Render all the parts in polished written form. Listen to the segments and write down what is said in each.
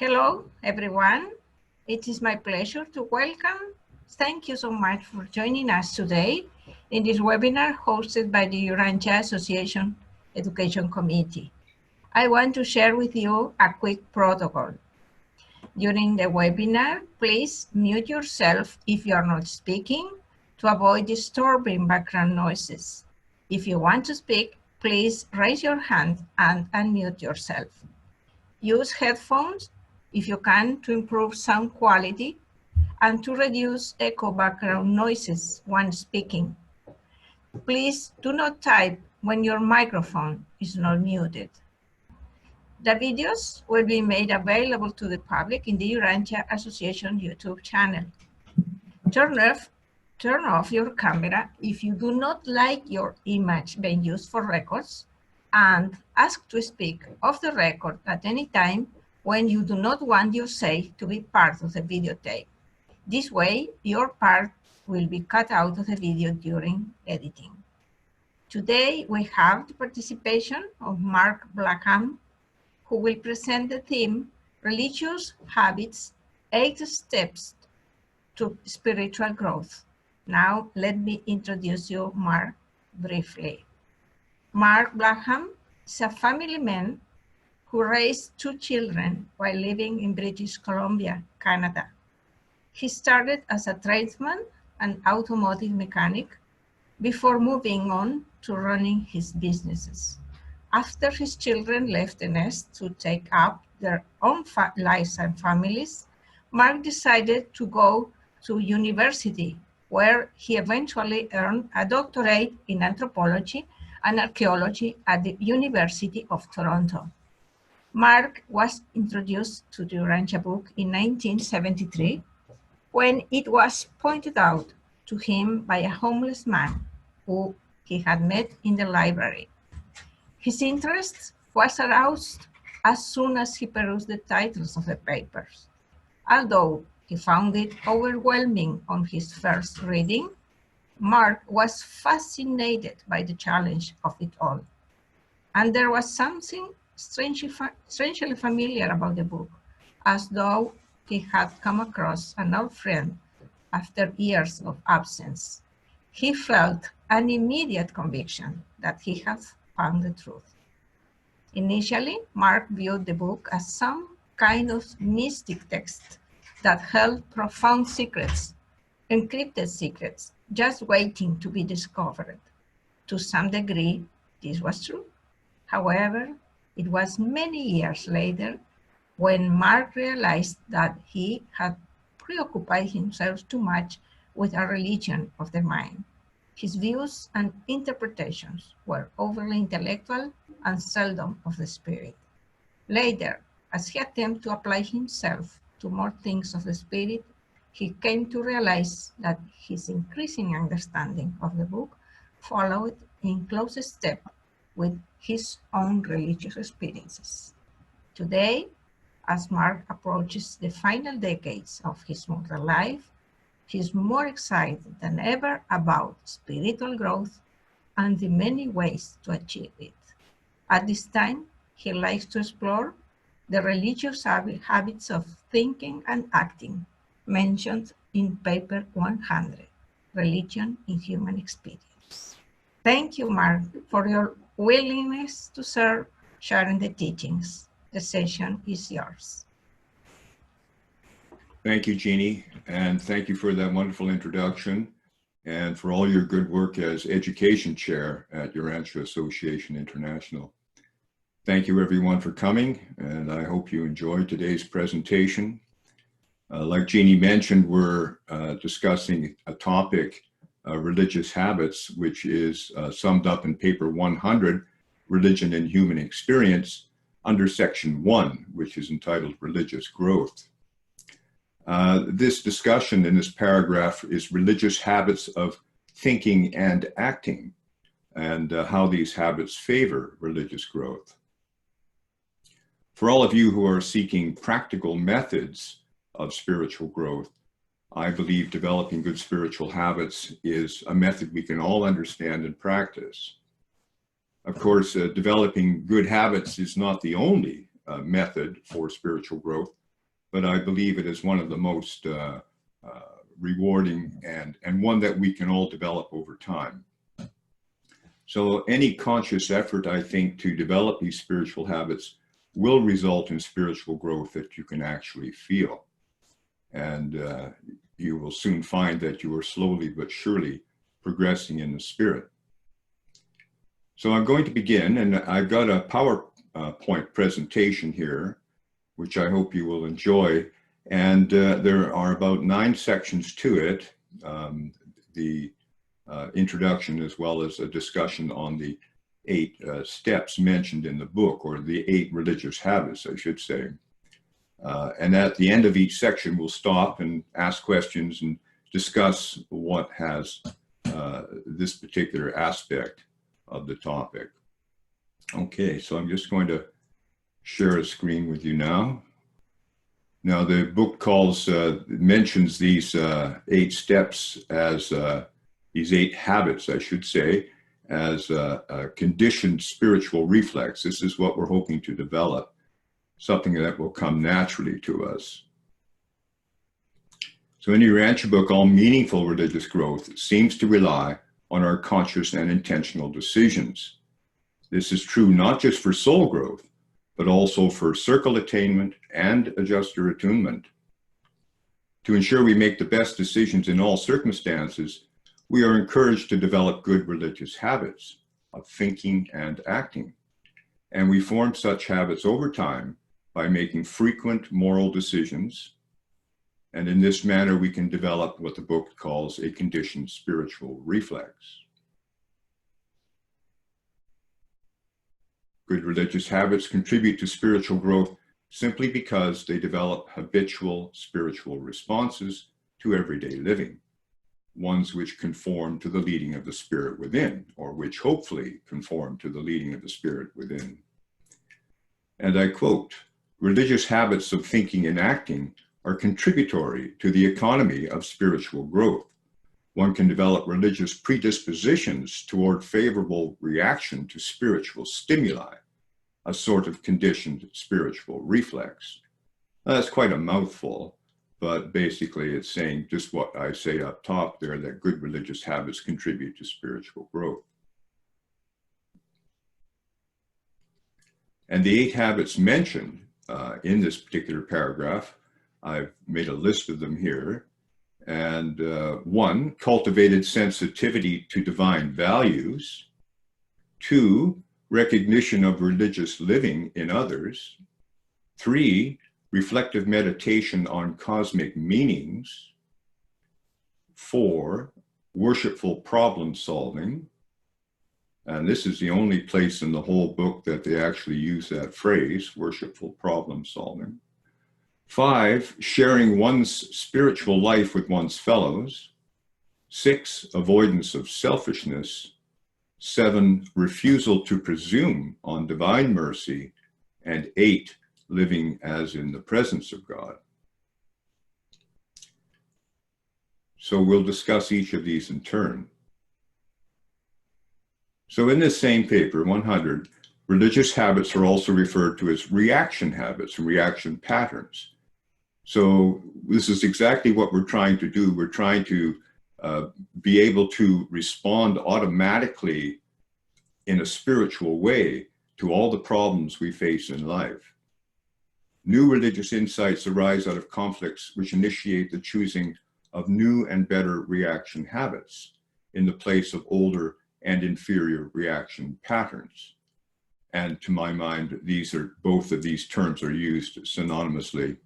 Hello, everyone. It is my pleasure to welcome. Thank you so much for joining us today in this webinar hosted by the Urantia Association Education Committee. I want to share with you a quick protocol. During the webinar, please mute yourself if you are not speaking to avoid disturbing background noises. If you want to speak, please raise your hand and unmute yourself. Use headphones if you can to improve sound quality and to reduce echo background noises when speaking. Please do not type when your microphone is not muted. The videos will be made available to the public in the Urantia Association YouTube channel. Turn off your camera if you do not like your image being used for records, and ask to speak off the record at any time when you do not want your say to be part of the videotape. This way, your part will be cut out of the video during editing. Today, we have the participation of Mark Blackham, who will present the theme, Religious Habits, 8 Steps to Spiritual Growth. Now, let me introduce you Mark briefly. Mark Blackham is a family man who raised 2 children while living in British Columbia, Canada. He started as a tradesman and automotive mechanic before moving on to running his businesses. After his children left the nest to take up their own lives and families, Mark decided to go to university, where he eventually earned a doctorate in anthropology and archaeology at the University of Toronto. Mark was introduced to the Urantia Book in 1973 when it was pointed out to him by a homeless man who he had met in the library. His interest was aroused as soon as he perused the titles of the papers. Although he found it overwhelming on his first reading, Mark was fascinated by the challenge of it all. And there was something strangely familiar about the book, as though he had come across an old friend after years of absence. He felt an immediate conviction that he had found the truth. Initially, Mark viewed the book as some kind of mystic text that held profound secrets, encrypted secrets, just waiting to be discovered. To some degree, this was true. However, it was many years later when Mark realized that he had preoccupied himself too much with a religion of the mind. His views and interpretations were overly intellectual and seldom of the spirit. Later, as he attempted to apply himself to more things of the spirit, he came to realize that his increasing understanding of the book followed in close step with his own religious experiences. Today, as Mark approaches the final decades of his mortal life, he is more excited than ever about spiritual growth and the many ways to achieve it. At this time, he likes to explore the religious habits of thinking and acting mentioned in paper 100, Religion in Human Experience. Thank you, Mark, for your willingness to serve, sharing the teachings. The session is yours. Thank you, Jeannie, and thank you for that wonderful introduction and for all your good work as Education Chair at Urantia Association International. Thank you, everyone, for coming, and I hope you enjoyed today's presentation. Like Jeannie mentioned, we're discussing a topic, religious habits, which is summed up in paper 100, Religion and Human Experience, under section 1, which is entitled Religious Growth. This discussion in this paragraph is religious habits of thinking and acting, and how these habits favor religious growth. For all of you who are seeking practical methods of spiritual growth, I believe developing good spiritual habits is a method we can all understand and practice. Of course, developing good habits is not the only method for spiritual growth, but I believe it is one of the most rewarding and one that we can all develop over time. So any conscious effort, I think, to develop these spiritual habits will result in spiritual growth that you can actually feel. And you will soon find that you are slowly but surely progressing in the spirit. So I'm going to begin, and I've got a PowerPoint presentation here, which I hope you will enjoy. And there are about 9 sections to it. The introduction, as well as a discussion on the 8 steps mentioned in the book, or the 8 religious habits, I should say. And at the end of each section, we'll stop and ask questions and discuss what has this particular aspect of the topic. Okay, so I'm just going to share a screen with you now. Now, the book mentions these 8 steps as these 8 habits, I should say, as a conditioned spiritual reflex. This is what we're hoping to develop, something that will come naturally to us. So in the Urantia Book, all meaningful religious growth seems to rely on our conscious and intentional decisions. This is true not just for soul growth, but also for circle attainment and adjuster attunement. To ensure we make the best decisions in all circumstances, we are encouraged to develop good religious habits of thinking and acting. And we form such habits over time by making frequent moral decisions. And in this manner, we can develop what the book calls a conditioned spiritual reflex. Good religious habits contribute to spiritual growth simply because they develop habitual spiritual responses to everyday living, ones which conform to the leading of the Spirit within, or which hopefully conform to the leading of the Spirit within. And I quote, "Religious habits of thinking and acting are contributory to the economy of spiritual growth. One can develop religious predispositions toward favorable reaction to spiritual stimuli, a sort of conditioned spiritual reflex." That's quite a mouthful, but basically it's saying just what I say up top there, that good religious habits contribute to spiritual growth. And the 8 habits mentioned in this particular paragraph, I've made a list of them here. And 1, cultivated sensitivity to divine values. 2, recognition of religious living in others. 3, reflective meditation on cosmic meanings. 4, worshipful problem solving. And this is the only place in the whole book that they actually use that phrase, worshipful problem solving. 5, sharing one's spiritual life with one's fellows. 6, avoidance of selfishness. 7, refusal to presume on divine mercy. And 8, living as in the presence of God. So we'll discuss each of these in turn. So in this same paper, 100, religious habits are also referred to as reaction habits and reaction patterns. So this is exactly what we're trying to do. We're trying to be able to respond automatically in a spiritual way to all the problems we face in life. New religious insights arise out of conflicts which initiate the choosing of new and better reaction habits in the place of older and inferior reaction patterns. And to my mind, both of these terms are used synonymously.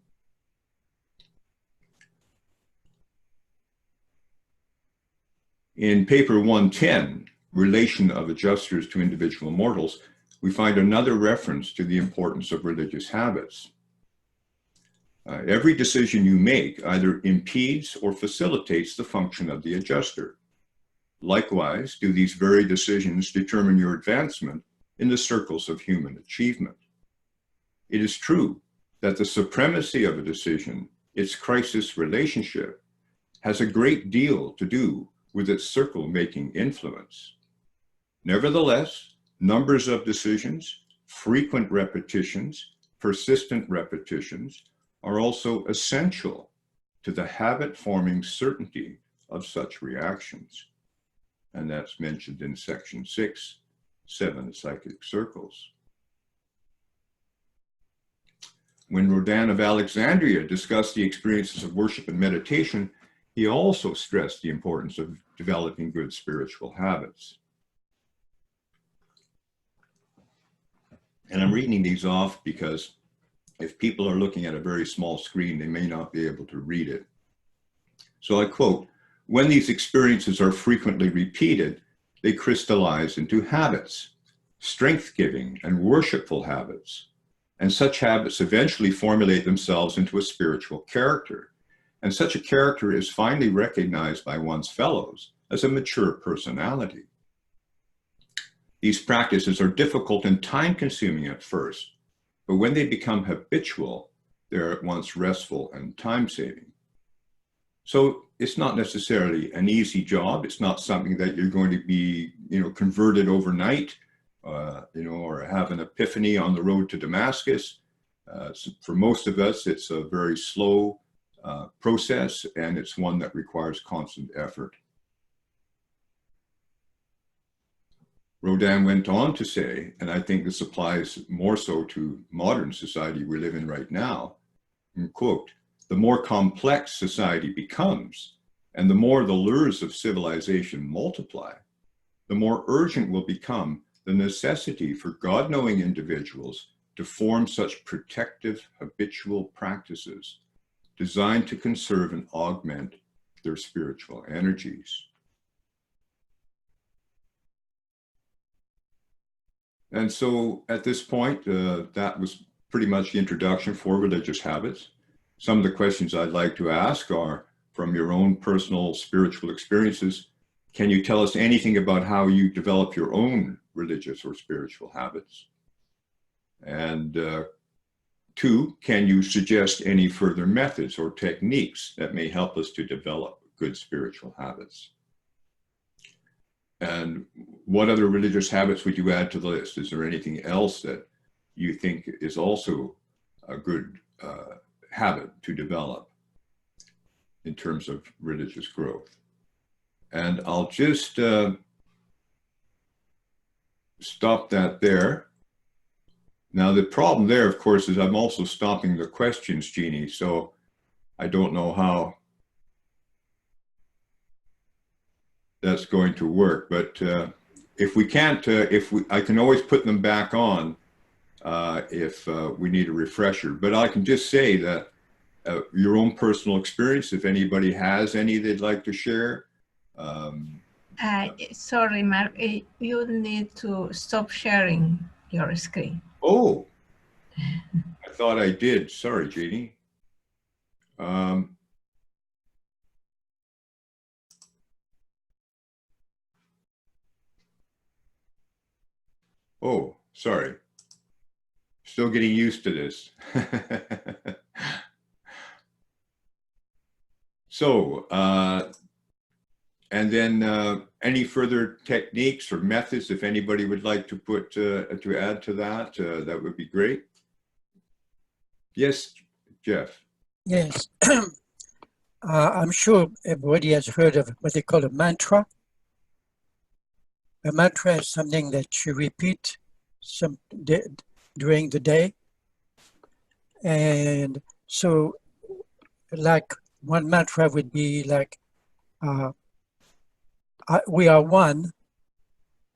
In paper 110, Relation of Adjusters to Individual Mortals, we find another reference to the importance of religious habits. Every decision you make either impedes or facilitates the function of the adjuster. Likewise, do these very decisions determine your advancement in the circles of human achievement. It is true that the supremacy of a decision, its crisis relationship, has a great deal to do with its circle-making influence. Nevertheless, numbers of decisions, frequent repetitions, persistent repetitions, are also essential to the habit-forming certainty of such reactions. And that's mentioned in section 6, 7 psychic circles. When Rodin of Alexandria discussed the experiences of worship and meditation, he also stressed the importance of developing good spiritual habits. And I'm reading these off because if people are looking at a very small screen, they may not be able to read it. So I quote, "When these experiences are frequently repeated, they crystallize into habits, strength-giving and worshipful habits. And such habits eventually formulate themselves into a spiritual character. And such a character is finally recognized by one's fellows as a mature personality. These practices are difficult and time-consuming at first, but when they become habitual, they're at once restful and time-saving." So it's not necessarily an easy job. It's not something that you're going to be, converted overnight, or have an epiphany on the road to Damascus. So for most of us, it's a very slow process, and it's one that requires constant effort. Rodin went on to say, and I think this applies more so to modern society we live in right now, and quote, "The more complex society becomes, and the more the lures of civilization multiply, the more urgent will become the necessity for God-knowing individuals to form such protective habitual practices designed to conserve and augment their spiritual energies." And so at this point, that was pretty much the introduction for religious habits. Some of the questions I'd like to ask are, from your own personal spiritual experiences, can you tell us anything about how you develop your own religious or spiritual habits? And 2, can you suggest any further methods or techniques that may help us to develop good spiritual habits? And what other religious habits would you add to the list? Is there anything else that you think is also a good habit to develop in terms of religious growth? And I'll just stop that there. Now, the problem there, of course, is I'm also stopping the questions, Jeannie, so I don't know how that's going to work. But if we can't, I can always put them back on if we need a refresher. But I can just say that your own personal experience, if anybody has any they'd like to share. Sorry, Mark, you need to stop sharing your screen. Oh, I thought I did. Sorry, Jeannie. Oh, sorry. Still getting used to this. So, and then any further techniques or methods, if anybody would like to put to add to that, that would be great. Yes, Jeff. Yes. I'm sure everybody has heard of what they call a mantra. A mantra is something that you repeat during the day. And so, like, one mantra would be like, we are one.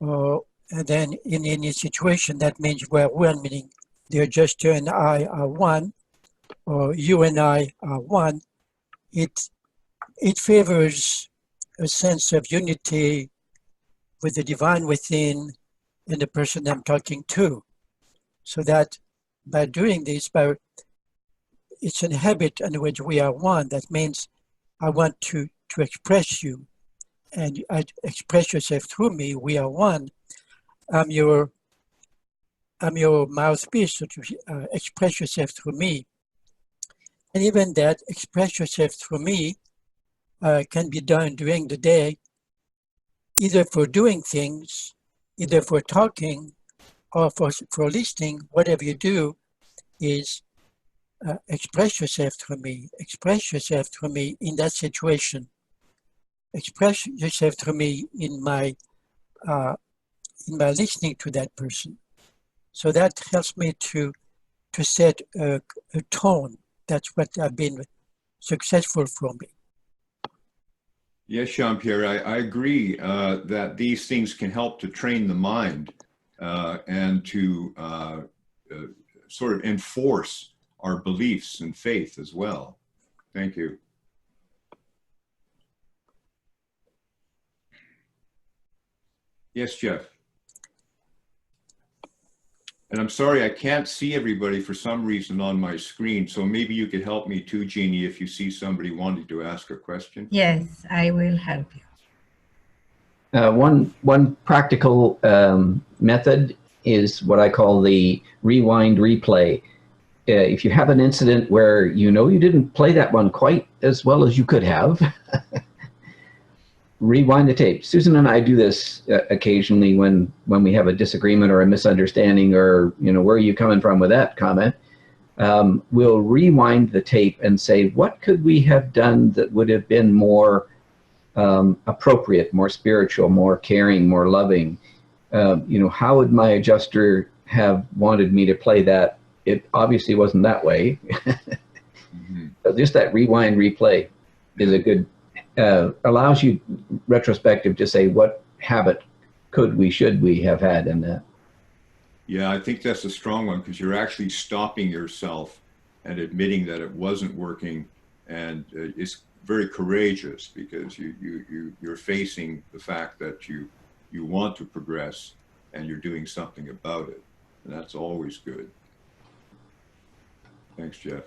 And then in any situation, that means we're one, meaning the adjuster and I are one, or you and I are one. It favors a sense of unity with the divine within and the person I'm talking to. So that by doing this, it's a habit in which we are one. That means I want to express you, and I express yourself through me. We are one. I'm your mouthpiece, so to express yourself through me. And even that, express yourself through me, can be done during the day, either for doing things, either for talking, or for listening. Whatever you do is express yourself to me. Express yourself to me in that situation. Express yourself to me in my listening to that person. So that helps me to set a tone. That's what has been successful for me. Yes, Jean-Pierre, I agree that these things can help to train the mind and to sort of enforce our beliefs and faith as well. Thank you. Yes, Jeff. And I'm sorry, I can't see everybody for some reason on my screen. So maybe you could help me too, Jeannie, if you see somebody wanting to ask a question. Yes, I will help you. One practical method is what I call the rewind replay. If you have an incident where you know you didn't play that one quite as well as you could have, rewind the tape. Susan and I do this occasionally when we have a disagreement or a misunderstanding, or, you know, where are you coming from with that comment? We'll rewind the tape and say, what could we have done that would have been more appropriate, more spiritual, more caring, more loving? You know, how would my adjuster have wanted me to play that? It obviously wasn't that way. Mm-hmm. So just that rewind replay is a good, allows you retrospective to say, what habit should we have had in that? Yeah, I think that's a strong one, because you're actually stopping yourself and admitting that it wasn't working, and it's very courageous, because you're facing the fact that you want to progress and you're doing something about it, and that's always good. Thanks, Jeff.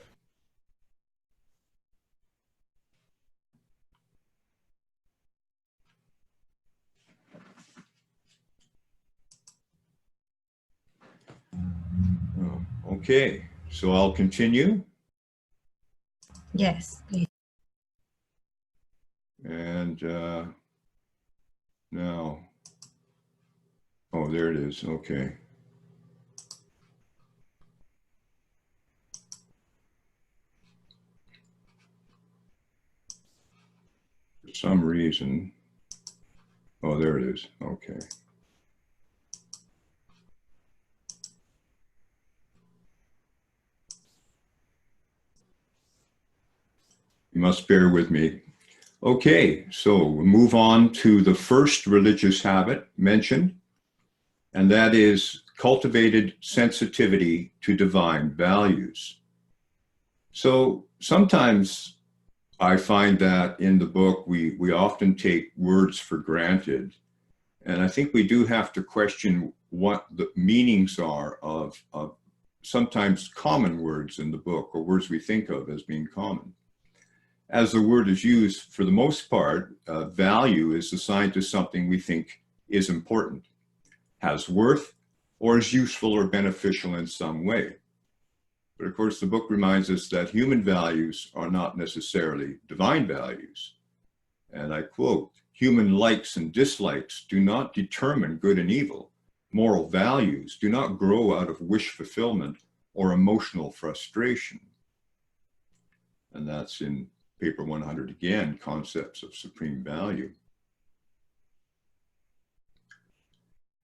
Okay, so I'll continue. Yes, please. And now, oh, there it is. Okay. For some reason, oh, there it is. Okay. You must bear with me. Okay, so we'll move on to the first religious habit mentioned, and that is cultivated sensitivity to divine values. So sometimes I find that in the book, we often take words for granted, and I think we do have to question what the meanings are of sometimes common words in the book, or words we think of as being common. As the word is used, for the most part, value is assigned to something we think is important, has worth, or is useful or beneficial in some way. But of course, the book reminds us that human values are not necessarily divine values. And I quote, "Human likes and dislikes do not determine good and evil. Moral values do not grow out of wish fulfillment or emotional frustration." And that's in paper 100 again, Concepts of Supreme Value.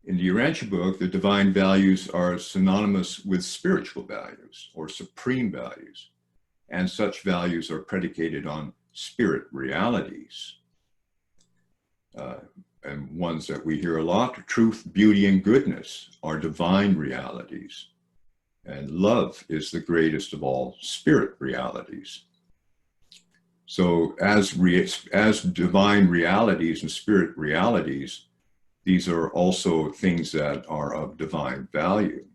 In the Urantia book, the divine values are synonymous with spiritual values or supreme values, and such values are predicated on spirit realities. And ones that we hear a lot: truth, beauty, and goodness are divine realities, and love is the greatest of all spirit realities. So as divine realities and spirit realities, these are also things that are of divine value.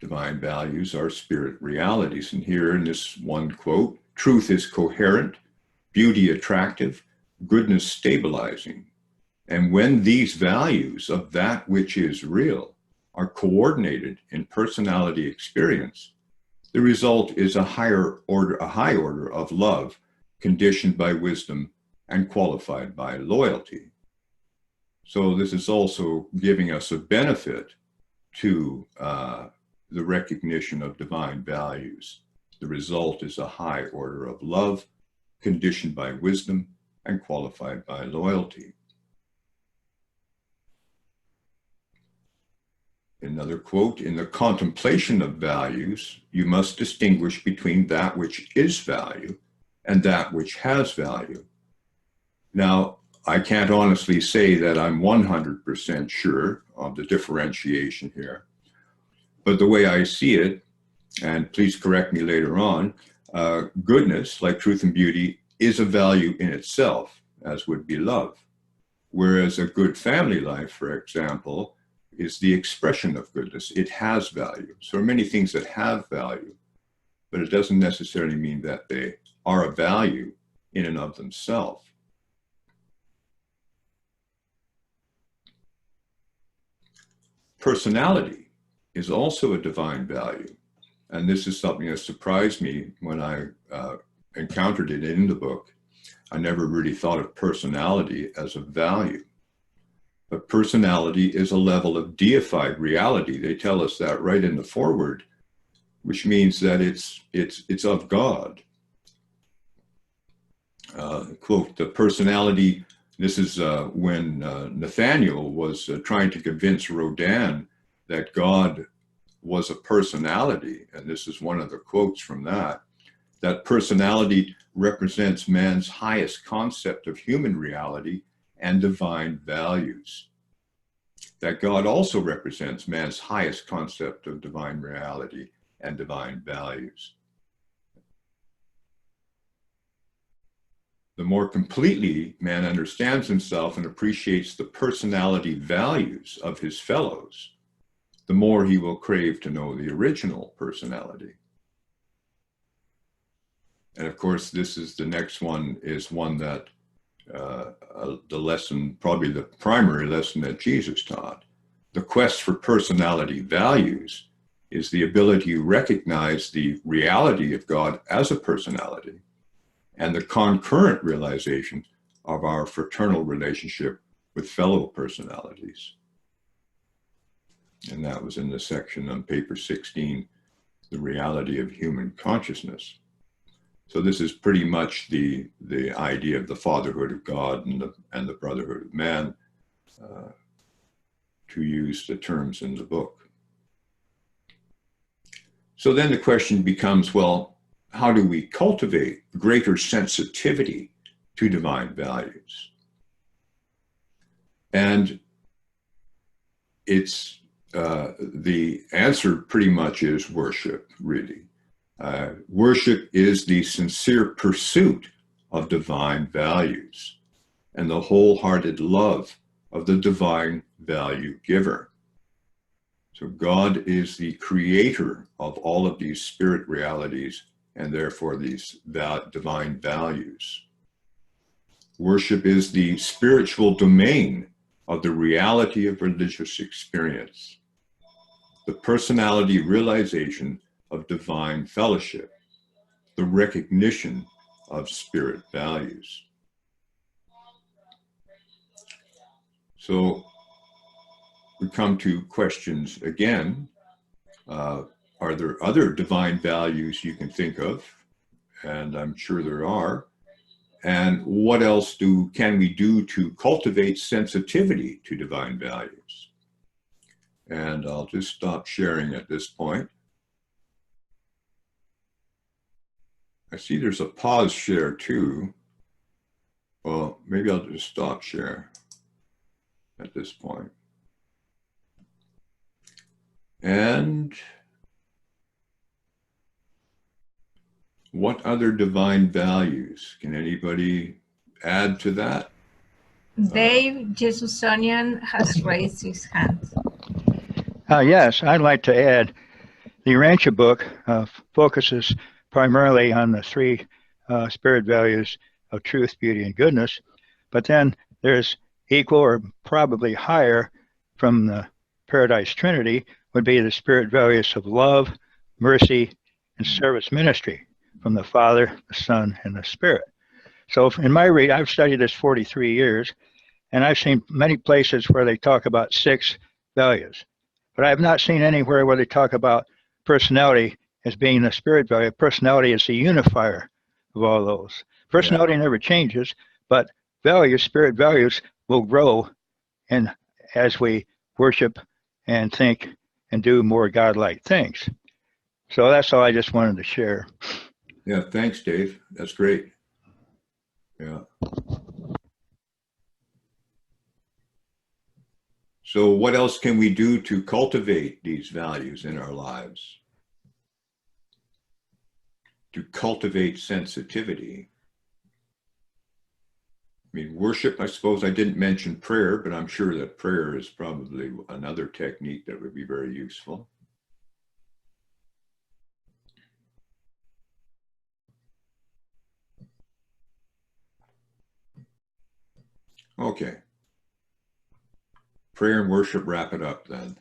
Divine values are spirit realities. And here in this one quote, truth is coherent, beauty attractive, goodness stabilizing. And when these values of that which is real are coordinated in personality experience, the result is a high order of love, conditioned by wisdom and qualified by loyalty. So this is also giving us a benefit to the recognition of divine values. The result is a high order of love, conditioned by wisdom and qualified by loyalty. Another quote, in the contemplation of values, you must distinguish between that which is value and that which has value. Now, I can't honestly say that I'm 100% sure of the differentiation here, but the way I see it, and please correct me later on, goodness, like truth and beauty, is a value in itself, as would be love. Whereas a good family life, for example, is the expression of goodness. It has value. So there are many things that have value, but it doesn't necessarily mean that they are a value in and of themselves. Personality is also a divine value. And this is something that surprised me when I encountered it in the book. I never really thought of personality as a value. But personality is a level of deified reality. They tell us that right in the foreword, which means that it's of God. Quote, the personality, this is when Nathaniel was trying to convince Rodin that God was a personality, and this is one of the quotes from that personality represents man's highest concept of human reality and divine values. That God also represents man's highest concept of divine reality and divine values. The more completely man understands himself and appreciates the personality values of his fellows, the more he will crave to know the original personality. And of course, this is the next one, is one that the lesson, probably the primary lesson that Jesus taught. The quest for personality values is the ability to recognize the reality of God as a personality and the concurrent realization of our fraternal relationship with fellow personalities. And that was in the section on paper 16, the reality of human consciousness. So this is pretty much the idea of the fatherhood of God and the brotherhood of man, to use the terms in the book. So then the question becomes, well, how do we cultivate greater sensitivity to divine values? And it's the answer pretty much is worship, really. Worship is the sincere pursuit of divine values and the wholehearted love of the divine value giver. So God is the creator of all of these spirit realities and therefore these divine values. Worship is the spiritual domain of the reality of religious experience, the personality realization of divine fellowship, the recognition of spirit values. So we come to questions again. Are there other divine values you can think of? And I'm sure there are. And what else can we do to cultivate sensitivity to divine values? And I'll just stop sharing at this point. I see there's a pause share too. Well, maybe I'll just stop share at this point. And what other divine values? Can anybody add to that? Dave Jesusonian has raised his hand. Yes, I'd like to add, the Urantia book focuses primarily on the three spirit values of truth, beauty, and goodness, but then there's equal or probably higher from the Paradise Trinity would be the spirit values of love, mercy, and service ministry from the Father, the Son, and the Spirit. So in my read, I've studied this 43 years, and I've seen many places where they talk about 6 values, but I have not seen anywhere where they talk about personality as being the spirit value. Personality is the unifier of all those. Personality never changes, but values, spirit values, will grow, and as we worship and think and do more godlike things. So that's all I just wanted to share. Yeah, thanks, Dave. That's great. Yeah. So what else can we do to cultivate these values in our lives? To cultivate sensitivity. I mean, worship, I suppose I didn't mention prayer, but I'm sure that prayer is probably another technique that would be very useful. Okay. Prayer and worship, wrap it up then.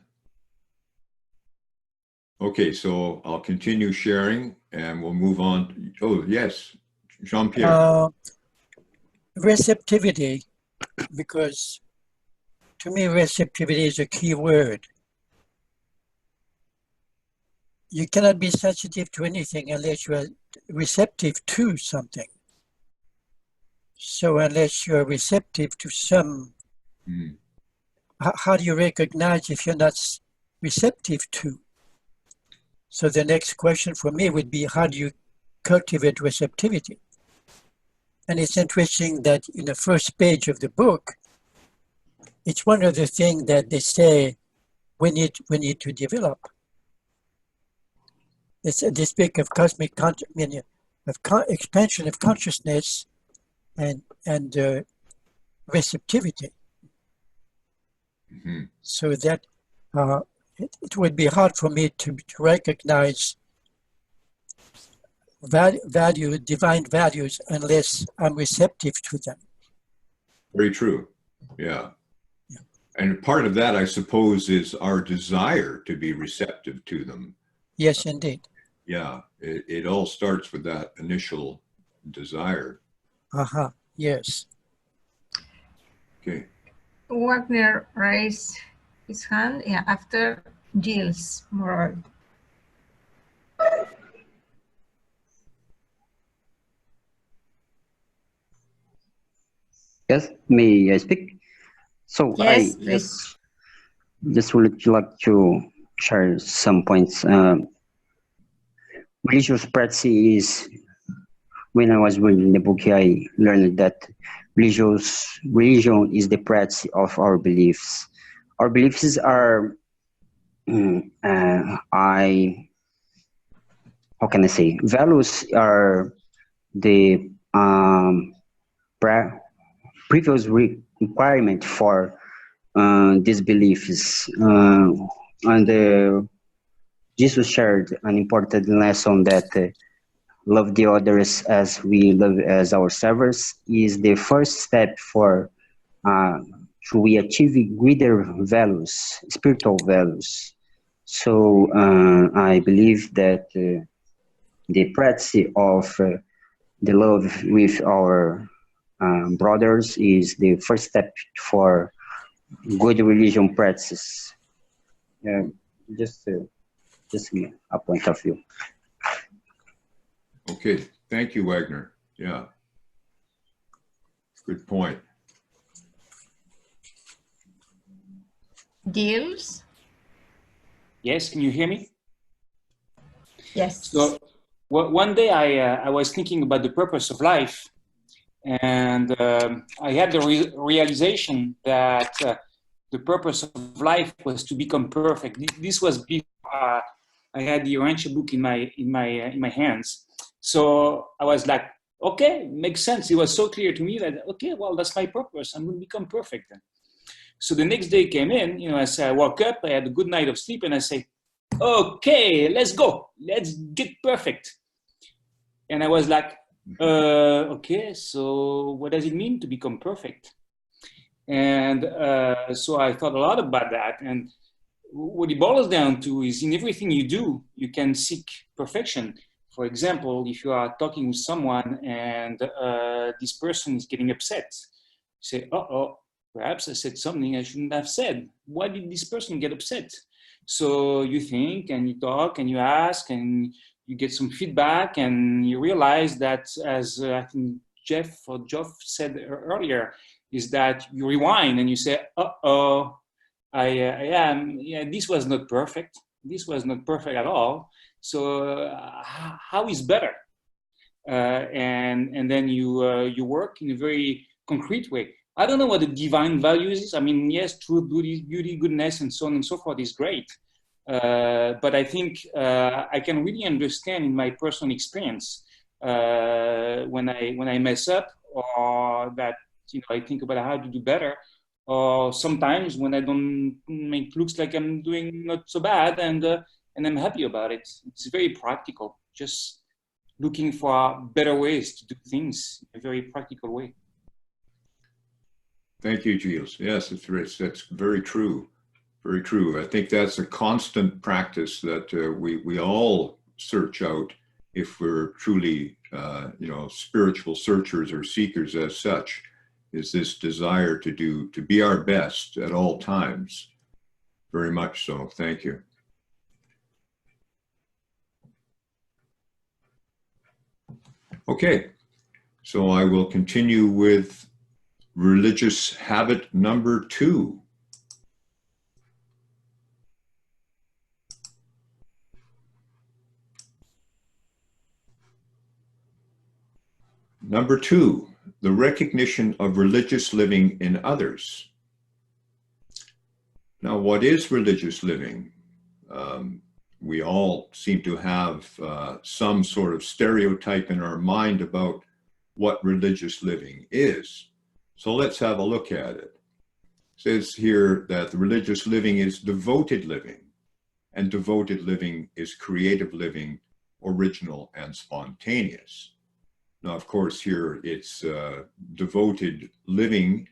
Okay, so I'll continue sharing and we'll move on. Oh, yes, Jean-Pierre. Receptivity, because to me, receptivity is a key word. You cannot be sensitive to anything unless you are receptive to something. So unless you're receptive to some, how do you recognize if you're not receptive to? So the next question for me would be, how do you cultivate receptivity? And it's interesting that in the first page of the book, it's one of the things that they say we need to develop. They speak of cosmic expansion of consciousness and receptivity. Mm-hmm. So that it would be hard for me to recognize divine values unless I'm receptive to them. Very true. Yeah. And part of that, I suppose, is our desire to be receptive to them. Yes, indeed. Yeah, it all starts with that initial desire. Yes. Okay. Wagner raised his hand after Gilles Moral. Yes, may I speak? So Yes, I just would like to share some points. Religious practice is, when I was reading the book, I learned that religion is the practice of our beliefs. Our beliefs are, how can I say? Values are the previous requirement for these beliefs. And Jesus shared an important lesson that love the others as we love as ourselves is the first step for we achieve greater values, spiritual values. So I believe that the practice of the love with our brothers is the first step for good religion practices. Just a point of view. Okay, thank you, Wagner. Yeah, good point. Gilles? Yes, can you hear me? Yes. So one day I was thinking about the purpose of life, and I had the realization that the purpose of life was to become perfect. This was before I had the Urantia book in my hands. So I was like, okay, makes sense. It was so clear to me that, okay, well, that's my purpose. I'm going to become perfect then. So the next day came in, as I woke up, I had a good night of sleep, and I say, okay, let's go. Let's get perfect. And I was like, okay, so what does it mean to become perfect? And so I thought a lot about that. And what it boils down to is in everything you do, you can seek perfection. For example, if you are talking with someone and this person is getting upset, you say, uh-oh, perhaps I said something I shouldn't have said. Why did this person get upset? So you think and you talk and you ask and you get some feedback, and you realize that, as I think Geoff said earlier, is that you rewind and you say, uh-oh, this was not perfect. This was not perfect at all. So how is better? And then you work in a very concrete way. I don't know what the divine values is. I mean, yes, truth, beauty, goodness, and so on and so forth is great. But I think I can really understand in my personal experience when I mess up, or that I think about how to do better, or sometimes when I don't make looks like I'm doing not so bad, and I'm happy about it. It's very practical, just looking for better ways to do things in a very practical way. Thank you, Gilles. Yes, that's very true. Very true. I think that's a constant practice that we all search out if we're truly, spiritual searchers or seekers as such, is this desire to be our best at all times. Very much so. Thank you. Okay, so I will continue with religious habit number 2. Number 2, the recognition of religious living in others. Now, what is religious living? We all seem to have some sort of stereotype in our mind about what religious living is. So let's have a look at it. It says here that the religious living is devoted living, and devoted living is creative living, original and spontaneous. Now, of course, here it's devoted living.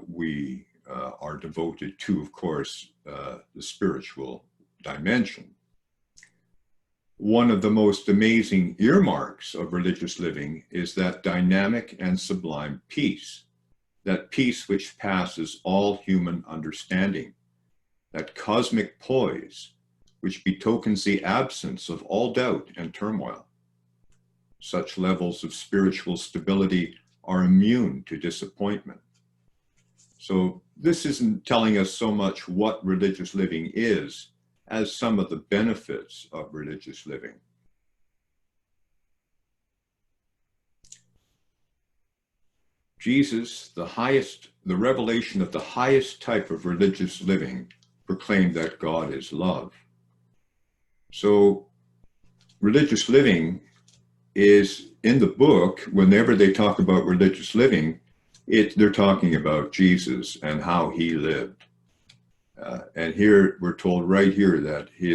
We are devoted to, of course, the spiritual dimension. One of the most amazing earmarks of religious living is that dynamic and sublime peace, that peace which passes all human understanding, that cosmic poise which betokens the absence of all doubt and turmoil. Such levels of spiritual stability are immune to disappointment. So this isn't telling us so much what religious living is as some of the benefits of religious living. Jesus, the revelation of the highest type of religious living, proclaimed that God is love. So religious living is in the book. Whenever they talk about religious living, they're talking about Jesus and how he lived. And here we're told right here that he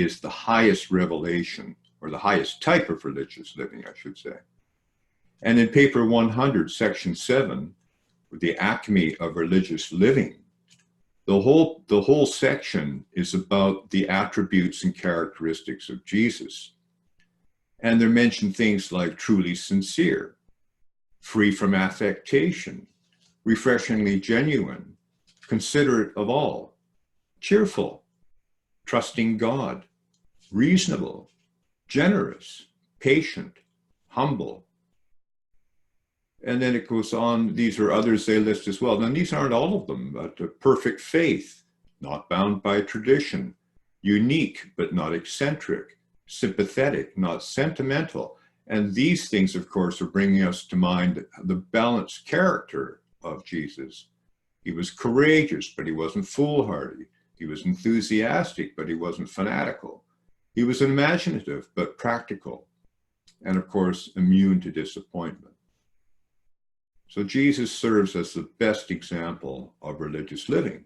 is the highest revelation, or the highest type of religious living, I should say. And in paper 100, section 7, the acme of religious living, the whole section is about the attributes and characteristics of Jesus. And they're mentioned things like truly sincere, free from affectation, refreshingly genuine, considerate of all, cheerful, trusting God, reasonable, generous, patient, humble. And then it goes on, these are others they list as well. Now, these aren't all of them, but perfect faith, not bound by tradition, unique but not eccentric, sympathetic, not sentimental. And these things, of course, are bringing us to mind the balanced character of Jesus. He was courageous, but he wasn't foolhardy. He was enthusiastic, but he wasn't fanatical. He was imaginative, but practical. And of course, immune to disappointment. So Jesus serves as the best example of religious living.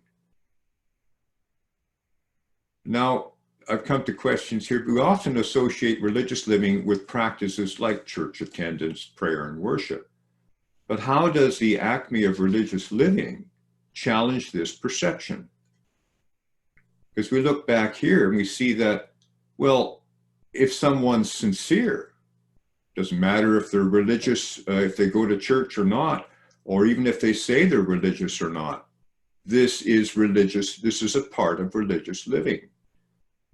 Now, I've come to questions here. We often associate religious living with practices like church attendance, prayer, and worship. But how does the acme of religious living challenge this perception? Because we look back here and we see that, well, if someone's sincere, doesn't matter if they're religious, if they go to church or not, or even if they say they're religious or not, this is religious, this is a part of religious living.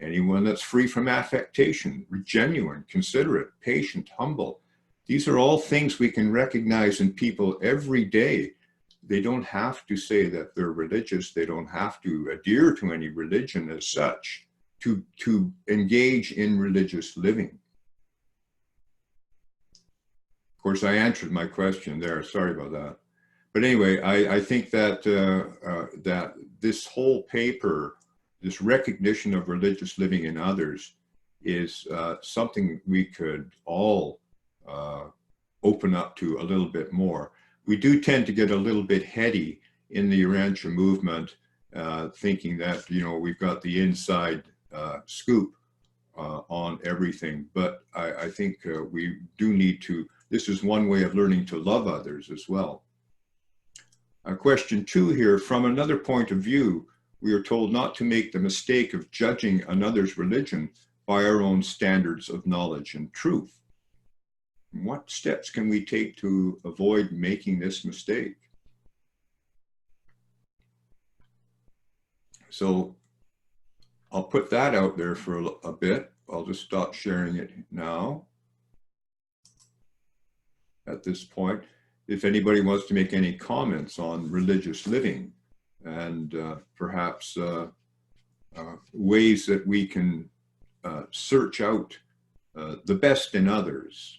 Anyone that's free from affectation, genuine, considerate, patient, humble. These are all things we can recognize in people every day. They don't have to say that they're religious. They don't have to adhere to any religion as such to engage in religious living. Of course, I answered my question there. Sorry about that. But anyway, I think that that this whole paper, this recognition of religious living in others, is something we could all open up to a little bit more. We do tend to get a little bit heady in the Urantia movement, thinking that, you know, we've got the inside scoop on everything. But I think we do need to, this is one way of learning to love others as well. Question 2 here, from another point of view, we are told not to make the mistake of judging another's religion by our own standards of knowledge and truth. What steps can we take to avoid making this mistake? So I'll put that out there for a bit. I'll just stop sharing it now at this point. If anybody wants to make any comments on religious living and perhaps ways that we can search out the best in others.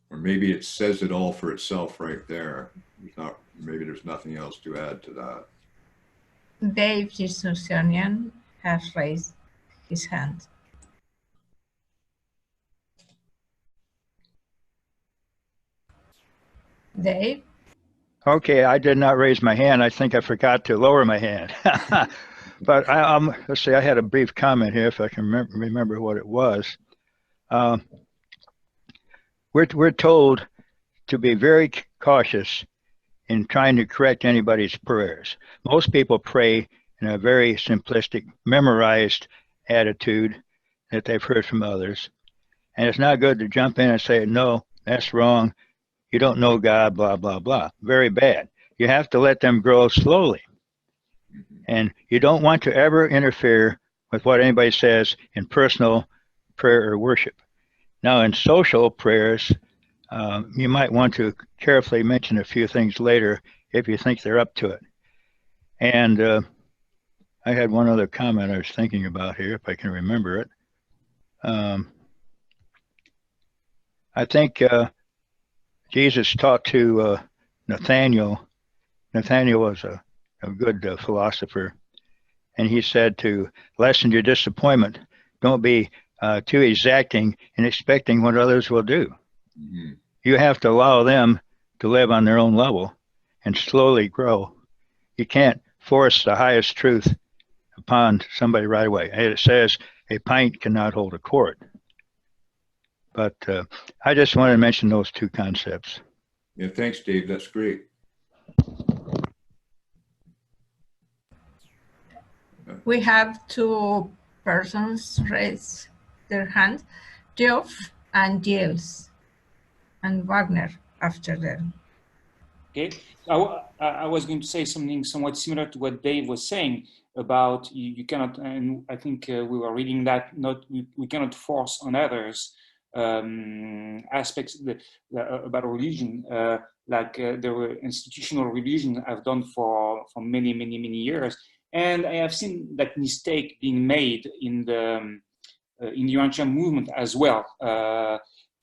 Or maybe it says it all for itself right there. Maybe there's nothing else to add to that. Dave Jesusonian has raised his hand. Dave? Okay, I did not raise my hand. I think I forgot to lower my hand. But let's see, I had a brief comment here if I can remember what it was. We're told to be very cautious in trying to correct anybody's prayers. Most people pray in a very simplistic, memorized attitude that they've heard from others. And it's not good to jump in and say, no, that's wrong. You don't know God, blah, blah, blah. Very bad. You have to let them grow slowly. And you don't want to ever interfere with what anybody says in personal prayer or worship. Now, in social prayers, you might want to carefully mention a few things later if you think they're up to it. And I had one other comment I was thinking about here, if I can remember it. I think Jesus talked to Nathaniel. Nathaniel was a good philosopher. And he said to lessen your disappointment, don't be too exacting in expecting what others will do. Mm-hmm. You have to allow them to live on their own level and slowly grow. You can't force the highest truth upon somebody right away. It says a pint cannot hold a quart. But I just wanted to mention those two concepts. Yeah, thanks, Dave. That's great. We have two persons raise their hand, Geoff and Giles, and Wagner after them. Okay, I was going to say something somewhat similar to what Dave was saying about you cannot, and I think we were reading that, we cannot force on others aspects about religion, like there were institutional religion I've done for many years, and I have seen that mistake being made in the Urantia movement as well,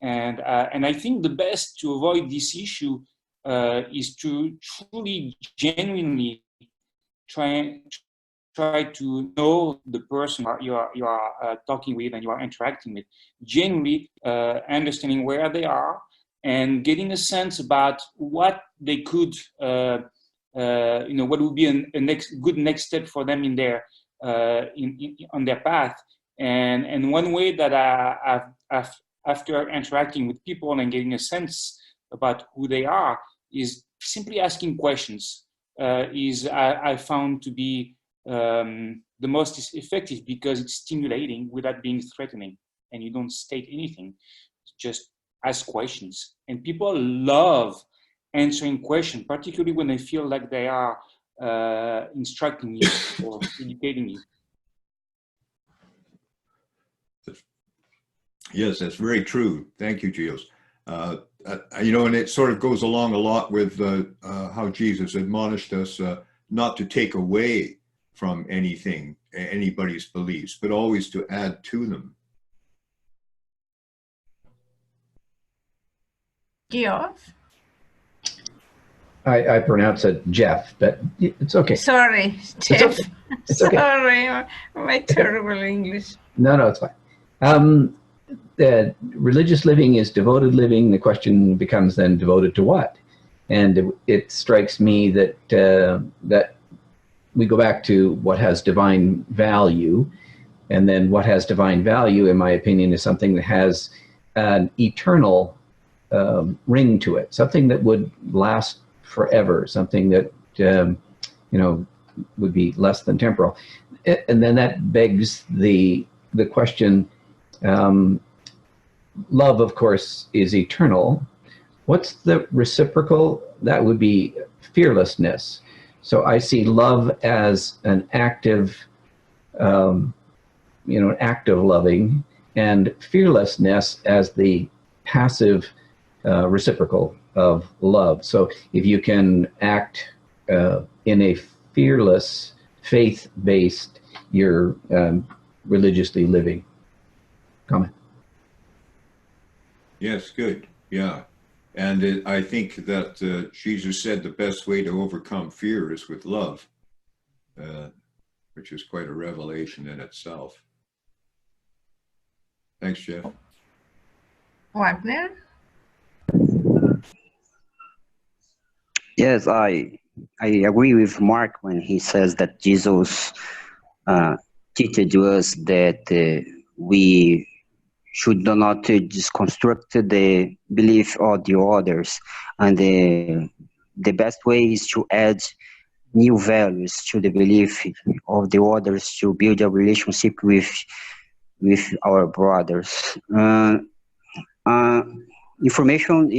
and I think the best to avoid this issue is to truly, genuinely try to know the person you are talking with and you are interacting with, genuinely understanding where they are and getting a sense about what they could, what would be a good next step for them in their on their path. And one way that I've after interacting with people and getting a sense about who they are is simply asking questions. I found to be the most effective because it's stimulating without being threatening, and you don't state anything. Just ask questions. And people love answering questions, particularly when they feel like they are instructing you or educating you. Yes, that's very true. Thank you, Giles. You know, and it sort of goes along a lot with how Jesus admonished us not to take away from anything, anybody's beliefs, but always to add to them. Geoff? I pronounce it Jeff, but it's okay. Sorry, Jeff. Okay. It's okay. Sorry, my terrible English. No, it's fine. The religious living is devoted living. The question becomes then devoted to what? And it strikes me that that we go back to what has divine value, and then what has divine value, in my opinion, is something that has an eternal ring to it, something that would last forever, something that you know, would be less than temporal. And then that begs the question. Love, of course, is eternal. What's the reciprocal? That would be fearlessness. So I see love as an active, you know, an active loving, and fearlessness as the passive reciprocal of love. So if you can act in a fearless, faith-based, you're religiously living. Comment. Yes, good. Yeah. And I think that Jesus said the best way to overcome fear is with love, which is quite a revelation in itself. Thanks, Jeff. Wagner? Yes, I agree with Mark when he says that Jesus teaches us that we should not deconstruct the belief of the others, and the best way is to add new values to the belief of the others to build a relationship with our brothers. Information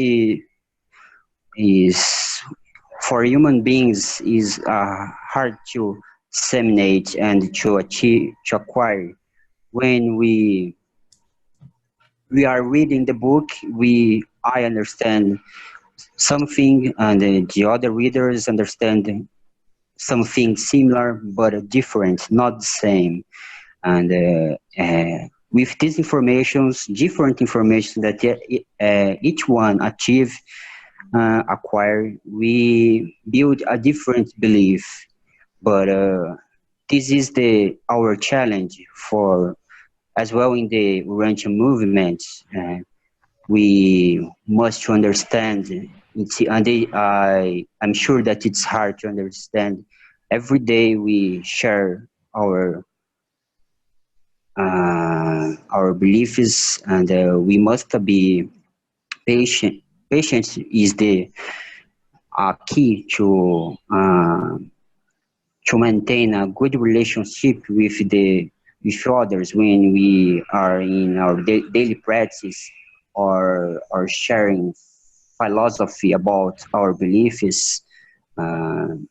is for human beings is hard to disseminate and to acquire. When we are reading the book, I understand something, and the other readers understand something similar but different, not the same. And with these informations, different information that each one acquire, we build a different belief. But this is our challenge for, as well, in the Urantia movement. We must understand it, and I'm sure that it's hard to understand. Every day we share our beliefs, and we must be patient. Patience is the key to maintain a good relationship with others when we are in our daily practice, or sharing philosophy about our beliefs, and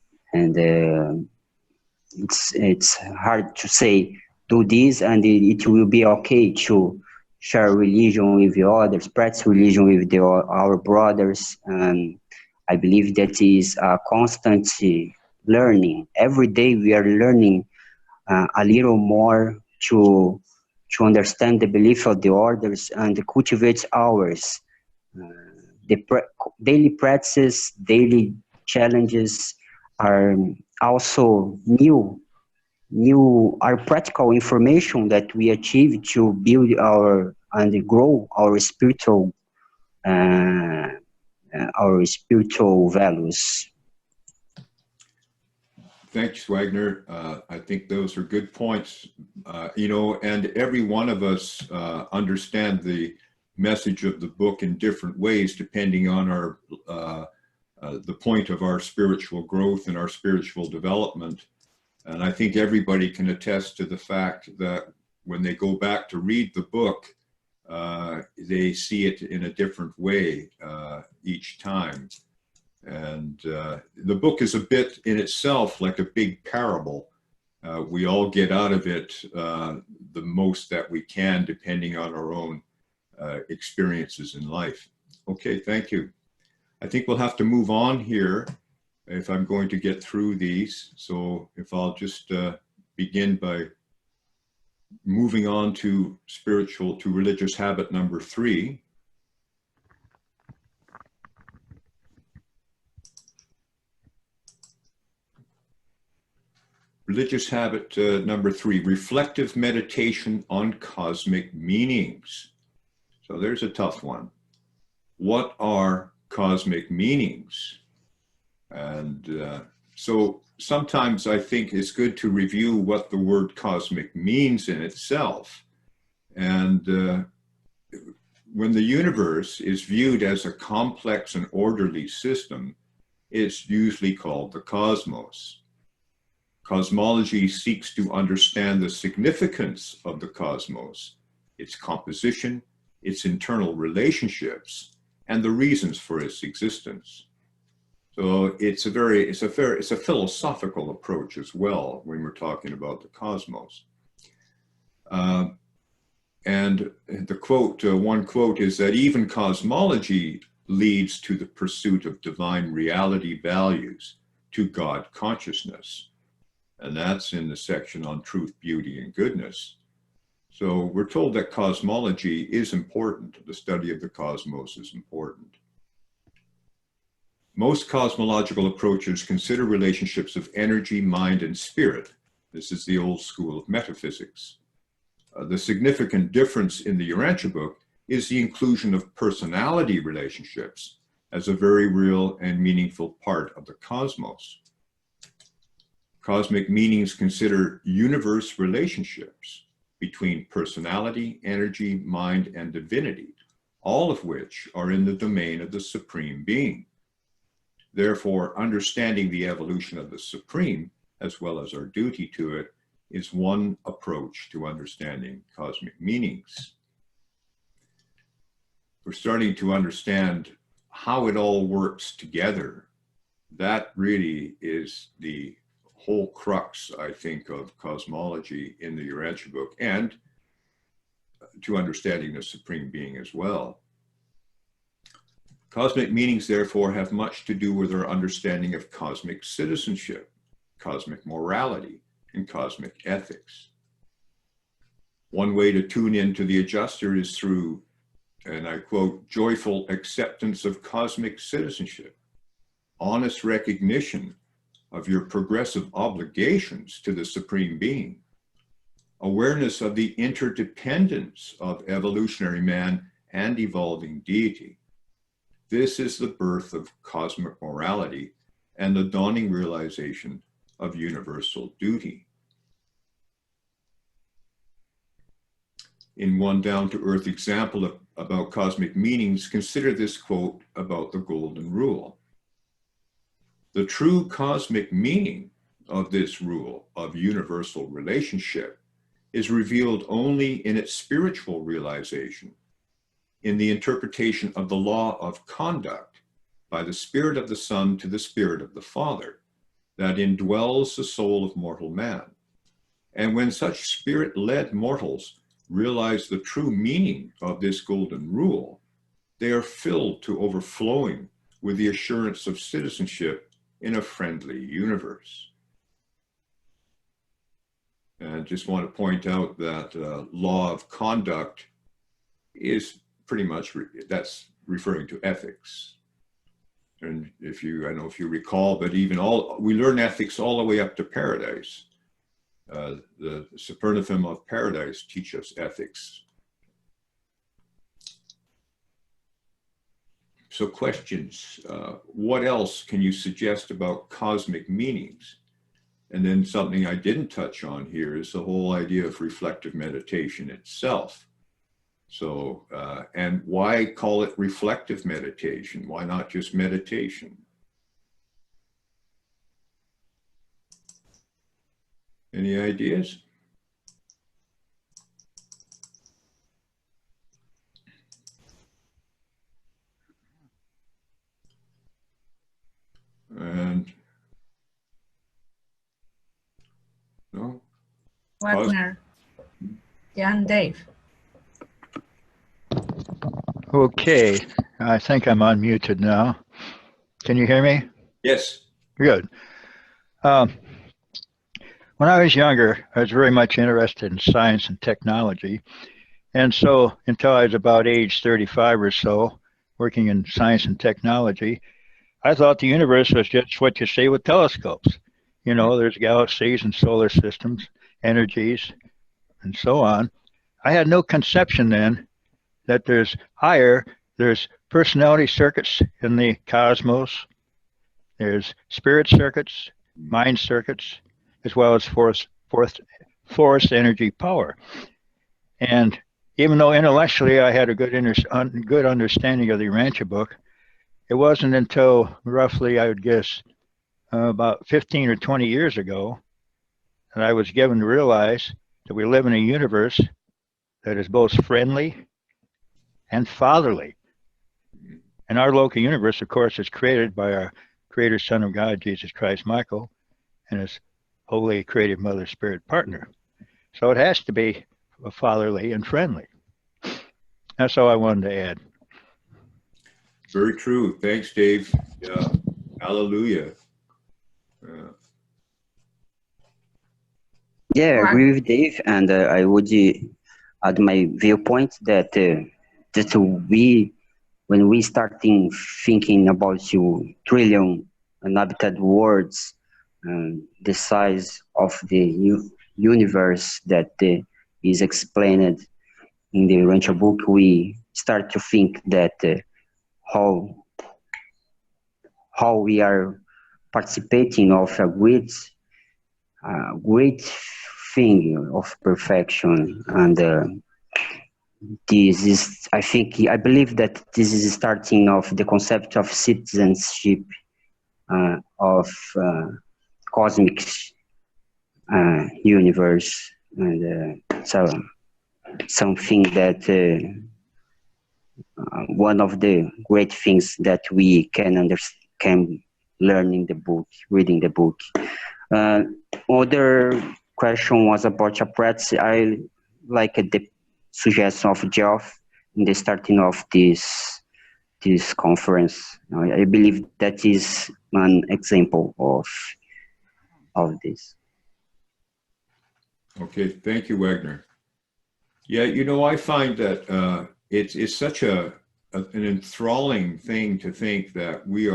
it's hard to say do this and it will be okay to share religion with the others, practice religion with our brothers. And I believe that is a constant learning. Every day we are learning a little more to understand the belief of the others and cultivate ours. The daily practices, daily challenges are also new are practical information that we achieve to build and grow our spiritual values. Thanks, Wagner. I think those are good points. You know, and every one of us understand the message of the book in different ways, depending on our the point of our spiritual growth and our spiritual development. And I think everybody can attest to the fact that when they go back to read the book, they see it in a different way each time. And the book is a bit in itself like a big parable. We all get out of it the most that we can, depending on our own experiences in life. Okay, thank you. I think we'll have to move on here if I'm going to get through these. So if I'll just begin by moving on to religious habit number 3. Religious habit number 3, reflective meditation on cosmic meanings. So there's a tough one. What are cosmic meanings? And so sometimes I think it's good to review what the word cosmic means in itself. And when the universe is viewed as a complex and orderly system, it's usually called the cosmos. Cosmology seeks to understand the significance of the cosmos, its composition, its internal relationships, and the reasons for its existence. So it's a philosophical approach as well when we're talking about the cosmos. And the quote, one quote is that even cosmology leads to the pursuit of divine reality values, to God consciousness. And that's in the section on truth, beauty, and goodness. So we're told that cosmology is important. The study of the cosmos is important. Most cosmological approaches consider relationships of energy, mind, and spirit. This is the old school of metaphysics. The significant difference in the Urantia Book is the inclusion of personality relationships as a very real and meaningful part of the cosmos. Cosmic meanings consider universe relationships between personality, energy, mind, and divinity, all of which are in the domain of the Supreme Being. Therefore, understanding the evolution of the Supreme, as well as our duty to it, is one approach to understanding cosmic meanings. We're starting to understand how it all works together. That really is the whole crux, I think, of cosmology in the Urantia Book, and to understanding the Supreme Being as well. Cosmic meanings, therefore, have much to do with our understanding of cosmic citizenship, cosmic morality, and cosmic ethics. One way to tune into the adjuster is through, and I quote, joyful acceptance of cosmic citizenship, honest recognition of your progressive obligations to the Supreme Being, awareness of the interdependence of evolutionary man and evolving deity. This is the birth of cosmic morality and the dawning realization of universal duty. In one down-to-earth example about cosmic meanings, consider this quote about the Golden Rule. The true cosmic meaning of this rule of universal relationship is revealed only in its spiritual realization, in the interpretation of the law of conduct by the Spirit of the Son to the Spirit of the Father that indwells the soul of mortal man. And when such spirit-led mortals realize the true meaning of this golden rule, they are filled to overflowing with the assurance of citizenship in a friendly universe. And just want to point out that law of conduct is pretty much, that's referring to ethics. And if you, I don't know if you recall, but even we learn ethics all the way up to paradise. The Supernifim of Paradise teach us ethics. So questions, what else can you suggest about cosmic meanings? And then something I didn't touch on here is the whole idea of reflective meditation itself. So, and why call it reflective meditation? Why not just meditation? Any ideas? Wagner, Jan, Dave. Okay, I think I'm unmuted now. Can you hear me? Yes. Good. When I was younger, I was very much interested in science and technology. And so until I was about age 35 or so, working in science and technology, I thought the universe was just what you see with telescopes. You know, there's galaxies and solar systems, energies, and so on. I had no conception then that there's personality circuits in the cosmos, there's spirit circuits, mind circuits, as well as force energy power. And even though intellectually I had a good understanding of the Urantia book, it wasn't until roughly, I would guess, about 15 or 20 years ago that I was given to realize that we live in a universe that is both friendly and fatherly. And our local universe, of course, is created by our Creator, Son of God, Jesus Christ, Michael, and His Holy Creative Mother Spirit partner. So it has to be fatherly and friendly. That's all I wanted to add. Very true. Thanks, Dave. Yeah. Hallelujah. Yeah, I agree with Dave, and I would add my viewpoint that when we start thinking about you trillion inhabited worlds, the size of the universe that is explained in the Urantia book, we start to think that how we are participating of a great thing of perfection, and this is, I believe that this is starting of the concept of citizenship of cosmic universe, and so something that one of the great things that we can learn in the book, reading the book. Other question was about Chaprats. I like the suggestion of Geoff in the starting of this conference. I believe that is an example of this. Okay, thank you, Wagner. Yeah, you know, I find that it's such an enthralling thing to think that we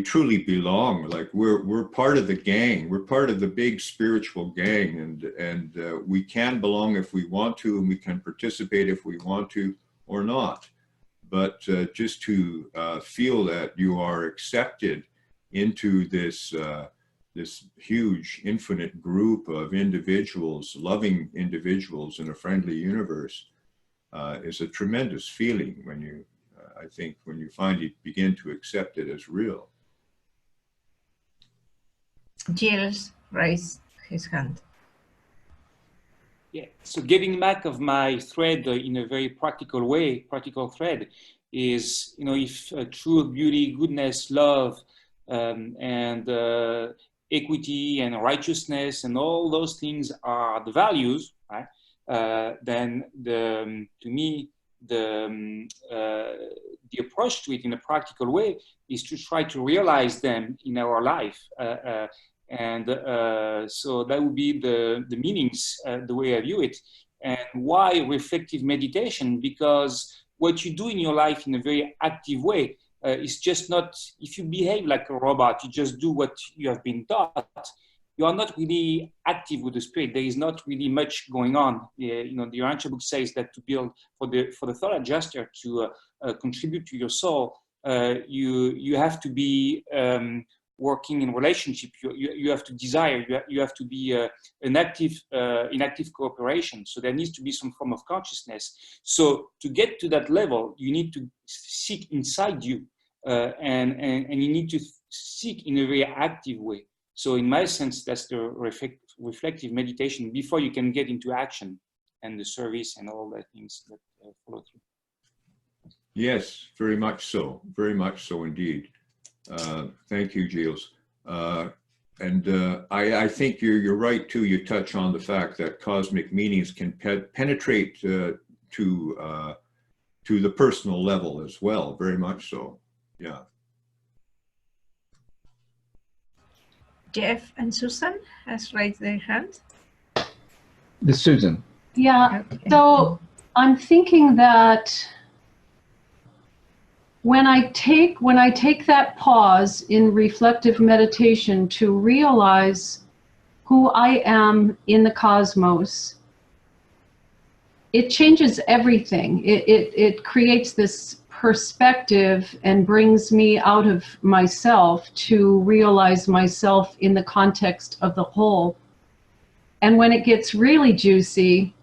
truly belong. Like we're part of the gang. We're part of the big spiritual gang, and we can belong if we want to, and we can participate if we want to or not. But just to feel that you are accepted into this huge, infinite group of individuals, loving individuals in a friendly universe, is a tremendous feeling when you, I think, when you finally begin to accept it as real. Gilles raised his hand. Yeah, so getting back of my thread in a very practical thread is, if true beauty, goodness, love, and equity and righteousness and all those things are the values, right? Then to me, the approach to it in a practical way is to try to realize them in our life. So that would be the meanings, the way I view it. And why reflective meditation? Because what you do in your life in a very active way is just not, if you behave like a robot, you just do what you have been taught, you are not really active with the spirit. There is not really much going on. The Urantia book says that to build, for the thought adjuster to contribute to your soul, you have to be working in relationship. You have to desire. You have to be in active cooperation. So there needs to be some form of consciousness. So to get to that level, you need to seek inside you, and you need to seek in a very active way. So in my sense, that's the reflective meditation before you can get into action and the service and all the things that follow through. Yes, very much so indeed. Thank you, Gilles. I think you're right too. You touch on the fact that cosmic meanings can penetrate to the personal level as well, very much so. Yeah. Jeff and Susan has raised their hand. This Susan. Yeah, Okay. so I'm thinking that when I take that pause in reflective meditation to realize who I am in the cosmos, it changes everything. It creates this perspective and brings me out of myself to realize myself in the context of the whole. And when it gets really juicy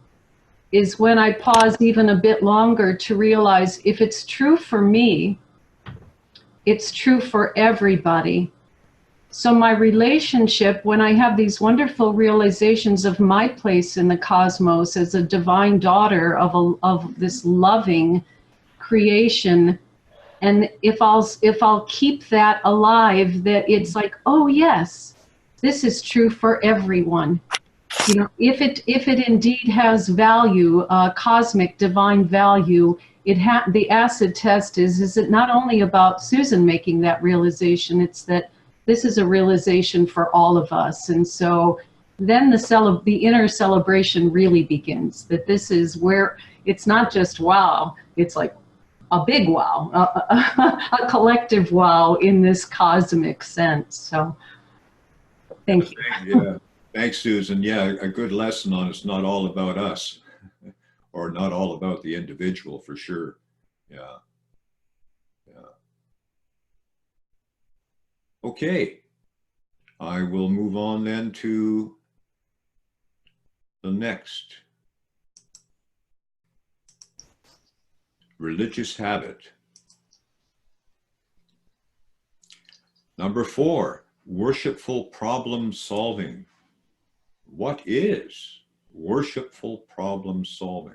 is when I pause even a bit longer to realize if it's true for me, it's true for everybody. So my relationship, when I have these wonderful realizations of my place in the cosmos as a divine daughter of this loving creation, and if I'll keep that alive, that it's like, oh yes, this is true for everyone. You know, if it indeed has value, cosmic divine value, the acid test is it not only about Susan making that realization, it's that this is a realization for all of us. And so then the inner celebration really begins, that this is where it's not just wow, it's like a big wow, a collective wow in this cosmic sense. So thank you. Yeah. Thanks, Susan. Yeah, a good lesson on it's not all about us or not all about the individual for sure. Yeah. Yeah. Okay. I will move on then to the next. Religious habit. Number 4, worshipful problem solving. What is worshipful problem solving?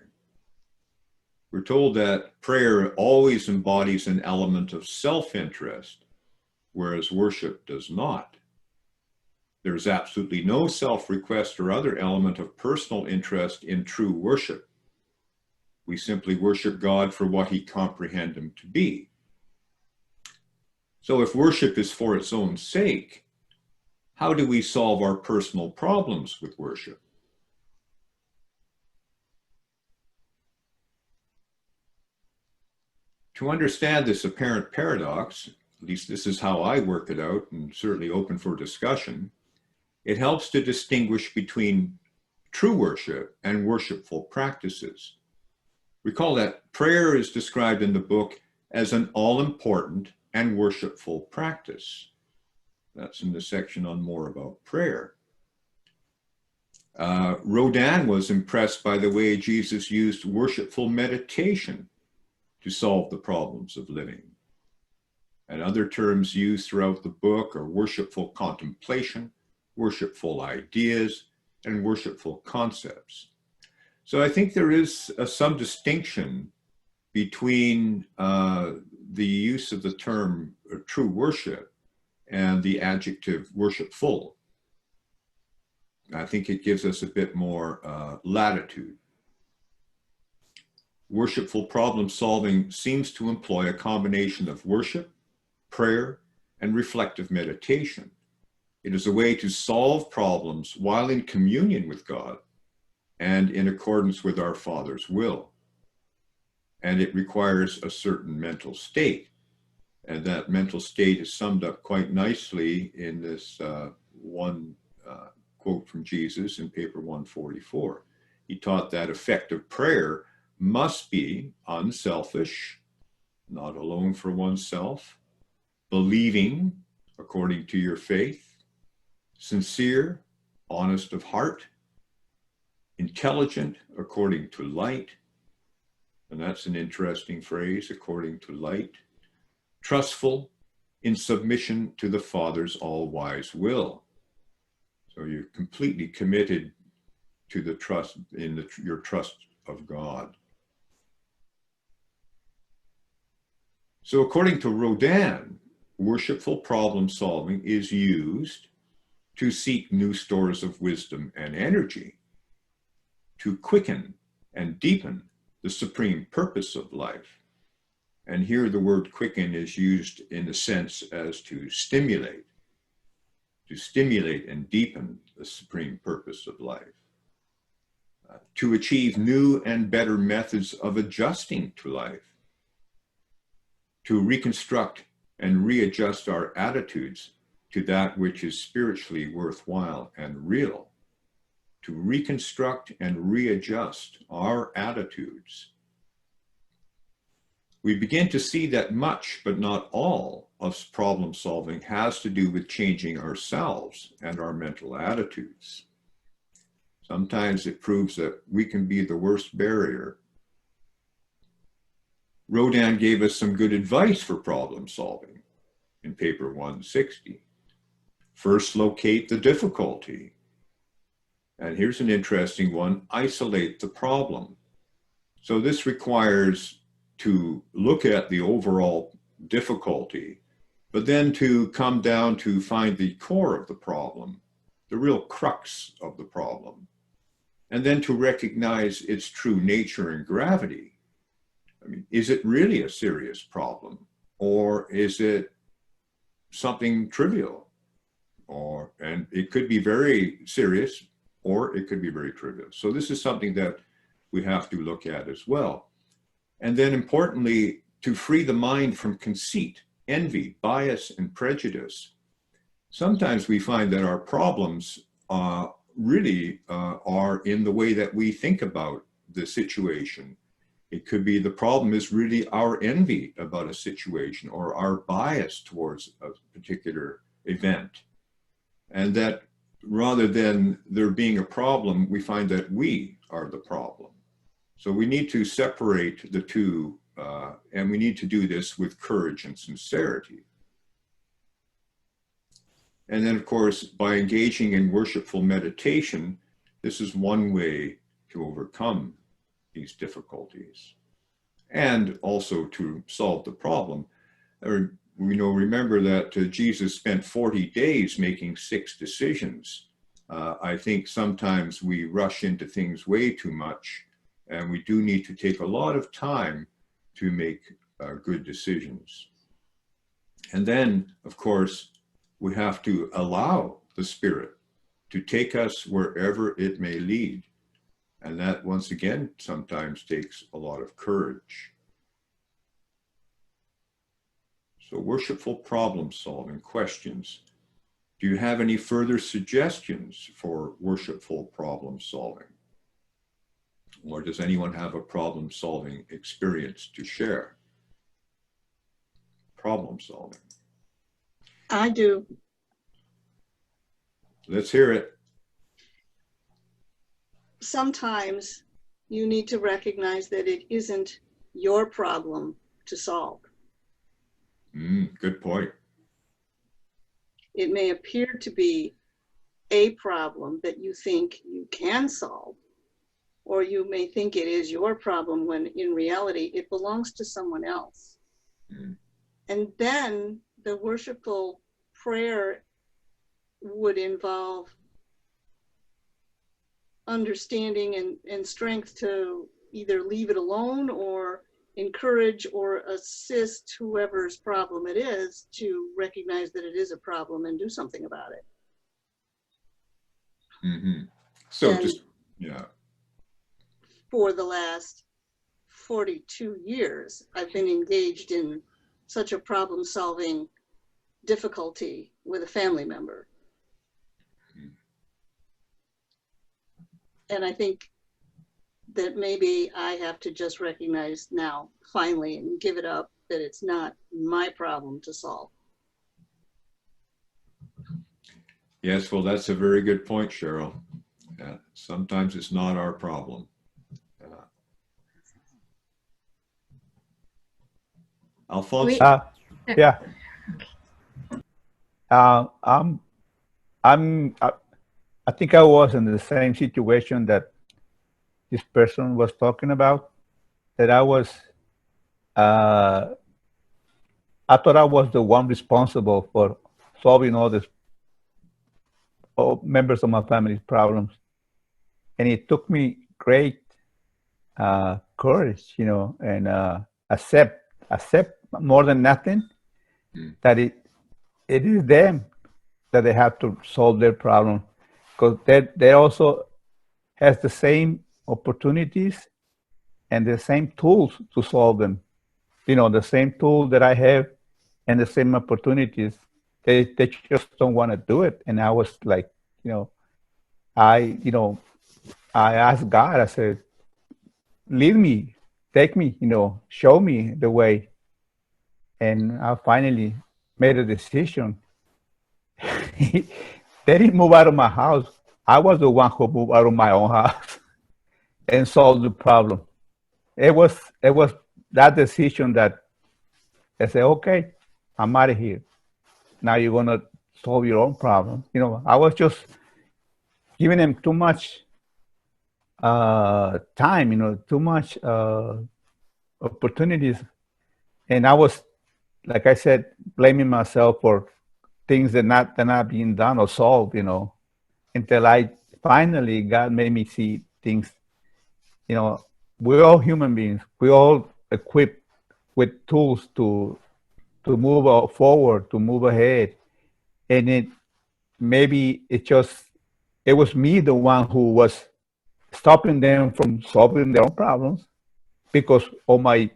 We're told that prayer always embodies an element of self-interest, whereas worship does not. There is absolutely no self-request or other element of personal interest in true worship. We simply worship God for what he comprehend him to be. So if worship is for its own sake, how do we solve our personal problems with worship? To understand this apparent paradox, at least this is how I work it out and certainly open for discussion, it helps to distinguish between true worship and worshipful practices. Recall that prayer is described in the book as an all-important and worshipful practice. That's in the section on more about prayer. Rodin was impressed by the way Jesus used worshipful meditation to solve the problems of living. And other terms used throughout the book are worshipful contemplation, worshipful ideas, and worshipful concepts. So I think there is some distinction between the use of the term true worship and the adjective worshipful. I think it gives us a bit more latitude. Worshipful problem solving seems to employ a combination of worship, prayer, and reflective meditation. It is a way to solve problems while in communion with God and in accordance with our Father's will. And it requires a certain mental state. And that mental state is summed up quite nicely in this one quote from Jesus in paper 144. He taught that effective prayer must be unselfish, not alone for oneself, believing according to your faith, sincere, honest of heart, intelligent according to light, and that's an interesting phrase, according to light, trustful, in submission to the Father's all-wise will. So you're completely committed to the trust in your trust of God. So according to Rodin, worshipful problem solving is used to seek new stores of wisdom and energy, to quicken and deepen the supreme purpose of life. And here the word quicken is used in the sense as to stimulate and deepen the supreme purpose of life. To achieve new and better methods of adjusting to life, to reconstruct and readjust our attitudes to that which is spiritually worthwhile and real, to reconstruct and readjust our attitudes. We begin to see that much, but not all, of problem solving has to do with changing ourselves and our mental attitudes. Sometimes it proves that we can be the worst barrier. Rodin gave us some good advice for problem solving in paper 160. First, locate the difficulty. And here's an interesting one, isolate the problem. So this requires to look at the overall difficulty, but then to come down to find the core of the problem, the real crux of the problem. And then to recognize its true nature and gravity. I mean, is it really a serious problem? Or is it something trivial? And it could be very serious, or it could be very trivial. So this is something that we have to look at as well. And then importantly, to free the mind from conceit, envy, bias, and prejudice. Sometimes we find that our problems really are in the way that we think about the situation. It could be the problem is really our envy about a situation or our bias towards a particular event. And that rather than there being a problem, we find that we are the problem. So we need to separate the two, and we need to do this with courage and sincerity. And then, of course, by engaging in worshipful meditation, this is one way to overcome these difficulties and also to solve the problem. Remember that Jesus spent 40 days making 6 decisions. I think sometimes we rush into things way too much, and we do need to take a lot of time to make good decisions. And then, of course, we have to allow the Spirit to take us wherever it may lead. And that, once again, sometimes takes a lot of courage. So worshipful problem solving questions. Do you have any further suggestions for worshipful problem solving? Or does anyone have a problem solving experience to share? Problem solving. I do. Let's hear it. Sometimes you need to recognize that it isn't your problem to solve. Good point. It may appear to be a problem that you think you can solve, or you may think it is your problem when in reality it belongs to someone else. And then the worshipful prayer would involve understanding and strength to either leave it alone or encourage or assist whoever's problem it is to recognize that it is a problem and do something about it. So and just, yeah. For the last 42 years, I've been engaged in such a problem-solving difficulty with a family member. And I think that maybe I have to just recognize now, finally, and give it up, that it's not my problem to solve. Yes, well, that's a very good point, Cheryl. Sometimes it's not our problem. Alfonso? Yeah. I think I was in the same situation that this person was talking about, that I thought I was the one responsible for solving all these all members of my family's problems. And it took me great courage, and accept more than nothing that it is them that they have to solve their problem, because they also has the same opportunities and the same tools to solve them. The same tool that I have and the same opportunities. They just don't want to do it. And I was like, I asked God, I said, lead me, take me, show me the way. And I finally made a decision. They didn't move out of my house. I was the one who moved out of my own house and solved the problem. It was that decision that I said, okay, I'm out of here. Now you're gonna solve your own problem. I was just giving them too much time, too much opportunities. And I was, like I said, blaming myself for things that not being done or solved, until I finally, God made me see things. We're all human beings. We're all equipped with tools to move forward, to move ahead. And it was me, the one who was stopping them from solving their own problems because of my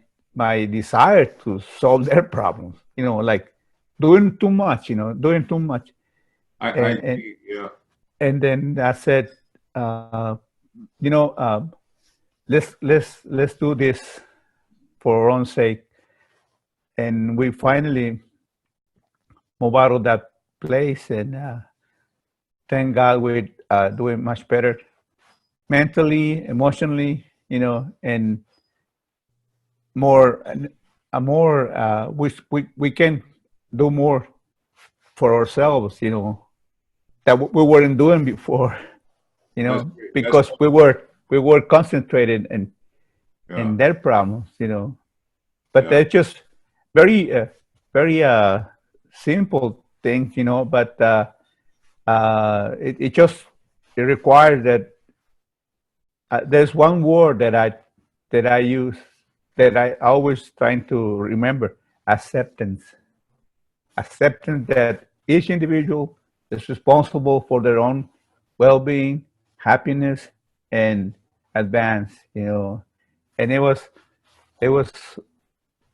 desire to solve their problems, like doing too much. Yeah. And then I said, let's do this for our own sake. And we finally moved out of that place, and thank God we're doing much better mentally, emotionally, and more we can do more for ourselves, that we weren't doing before, because we were concentrated in their problems, but they're just very simple things, but it requires that there's one word that I use that I always trying to remember: acceptance. Acceptance that each individual is responsible for their own well-being, happiness, and advance. And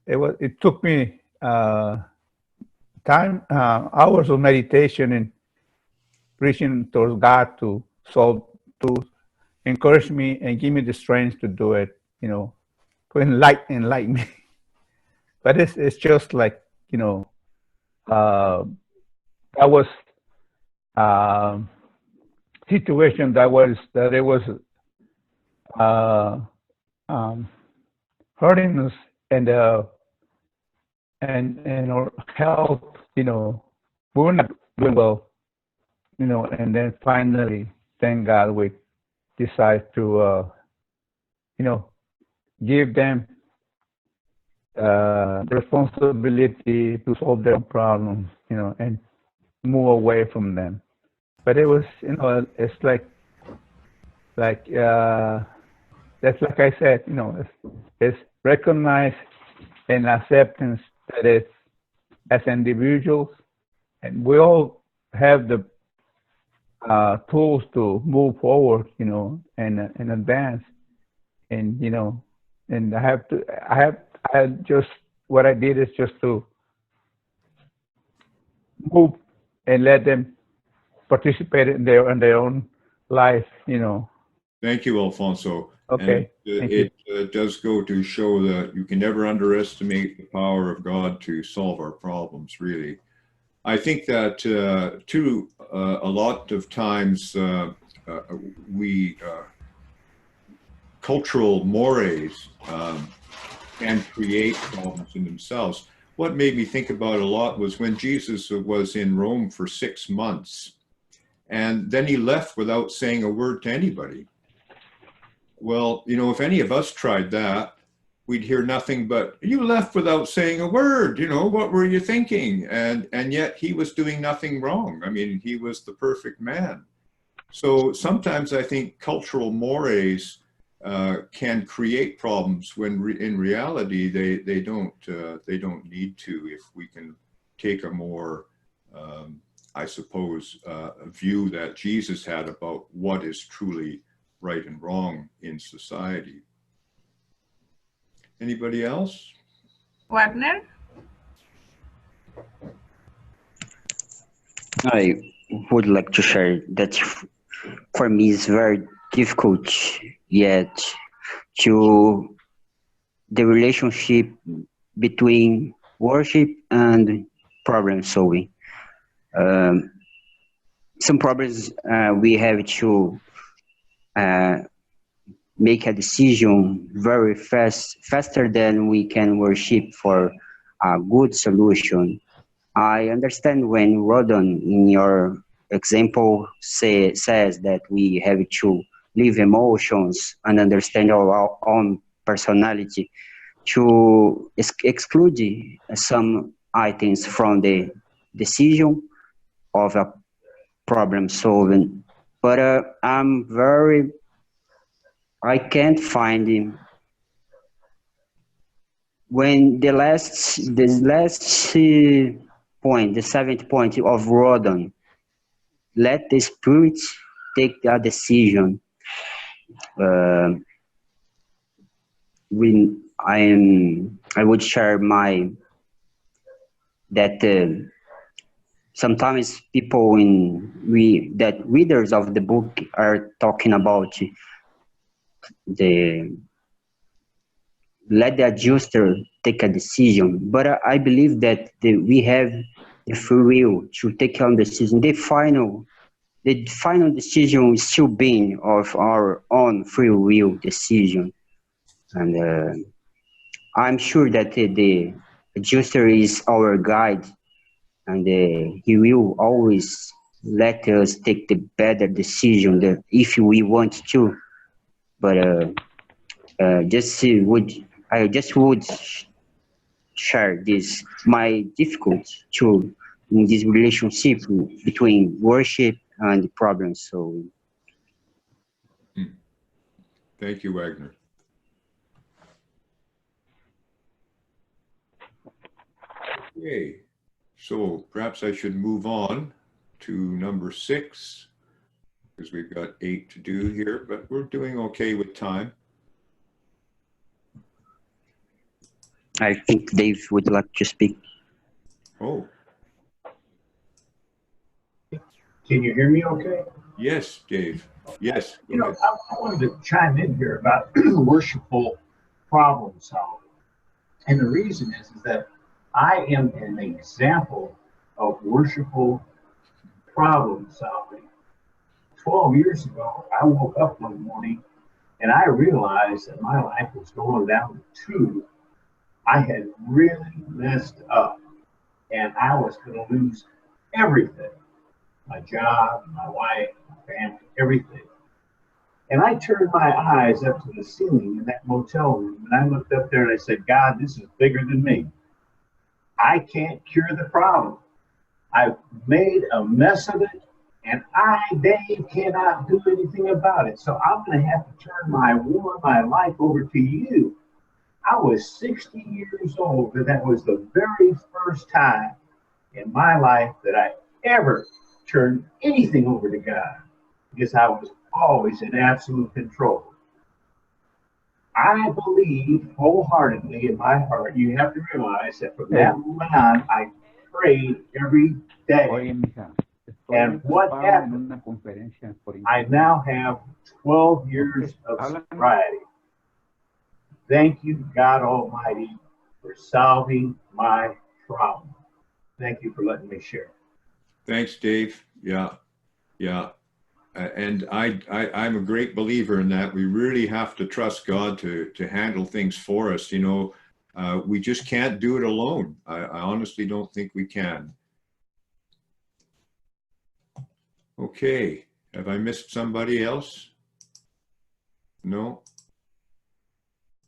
it took me hours of meditation and reaching towards God to encourage me and give me the strength to do it, to enlighten me. But it's just like, that was situation that it was hurting us and our health, we were not doing well, and then finally, thank God, we decide to give them the responsibility to solve their problems, and move away from them. But it was, it's like that's like I said, it's recognize and acceptance that it's as individuals, and we all have the tools to move forward, and advance, and and what I did is just to move and let them participate in their own life, Thank you, Alfonso. Okay. And it does go to show that you can never underestimate the power of God to solve our problems, really. I think that, too, a lot of times cultural mores can create problems in themselves. What made me think about a lot was when Jesus was in Rome for 6 months, and then he left without saying a word to anybody. Well, if any of us tried that, we'd hear nothing but, you left without saying a word, you know, what were you thinking? And yet he was doing nothing wrong. I mean, he was the perfect man. So sometimes I think cultural mores can create problems when in reality they don't need to, if we can take a more, I suppose, a view that Jesus had about what is truly right and wrong in society. Anybody else? Wagner? I would like to share that for me it's very difficult yet to the relationship between worship and problem solving. Some problems we have to make a decision very faster than we can worship for a good solution. I understand when Rodon, in your example, says that we have to live emotions and understand our own personality to exclude some items from the decision of a problem solving. But I can't find him. When the last point, the 7th point of Rodon, let the spirit take a decision. I would share that sometimes people that readers of the book are talking about let the adjuster take a decision, but I believe that we have the free will to take on decision. The final decision is still being of our own free will decision, and I'm sure that the adjuster is our guide, and he will always let us take the better decision if we want to. But I just would share this my difficulty in this relationship between worship and problem solving. Thank you, Wagner. Okay, so perhaps I should move on to number 6, because we've got 8 to do here, but we're doing okay with time. I think Dave would like to speak. Oh. Can you hear me okay? Yes, Dave. Yes. You know, I wanted to chime in here about worshipful problem solving. And the reason is that I am an example of worshipful problem solving. 12 years ago, I woke up one morning and I realized that my life was going down the tube. I had really messed up and I was going to lose everything. My job, my wife, my family, everything. And I turned my eyes up to the ceiling in that motel room and I looked up there and I said, God, this is bigger than me. I can't cure the problem. I've made a mess of it and I, Dave, cannot do anything about it. So I'm going to have to turn my life over to you. I was 60 years old, and that was the very first time in my life that I ever turned anything over to God, because I was always in absolute control. I believe wholeheartedly in my heart, you have to realize that from that moment on, I prayed every day. And what happened? I now have 12 years of sobriety. Thank you, God Almighty, for solving my problem. Thank you for letting me share. Thanks, Dave. Yeah. And I'm a great believer in that. We really have to trust God to handle things for us. You know, we just can't do it alone. I honestly don't think we can. Okay. Have I missed somebody else? No?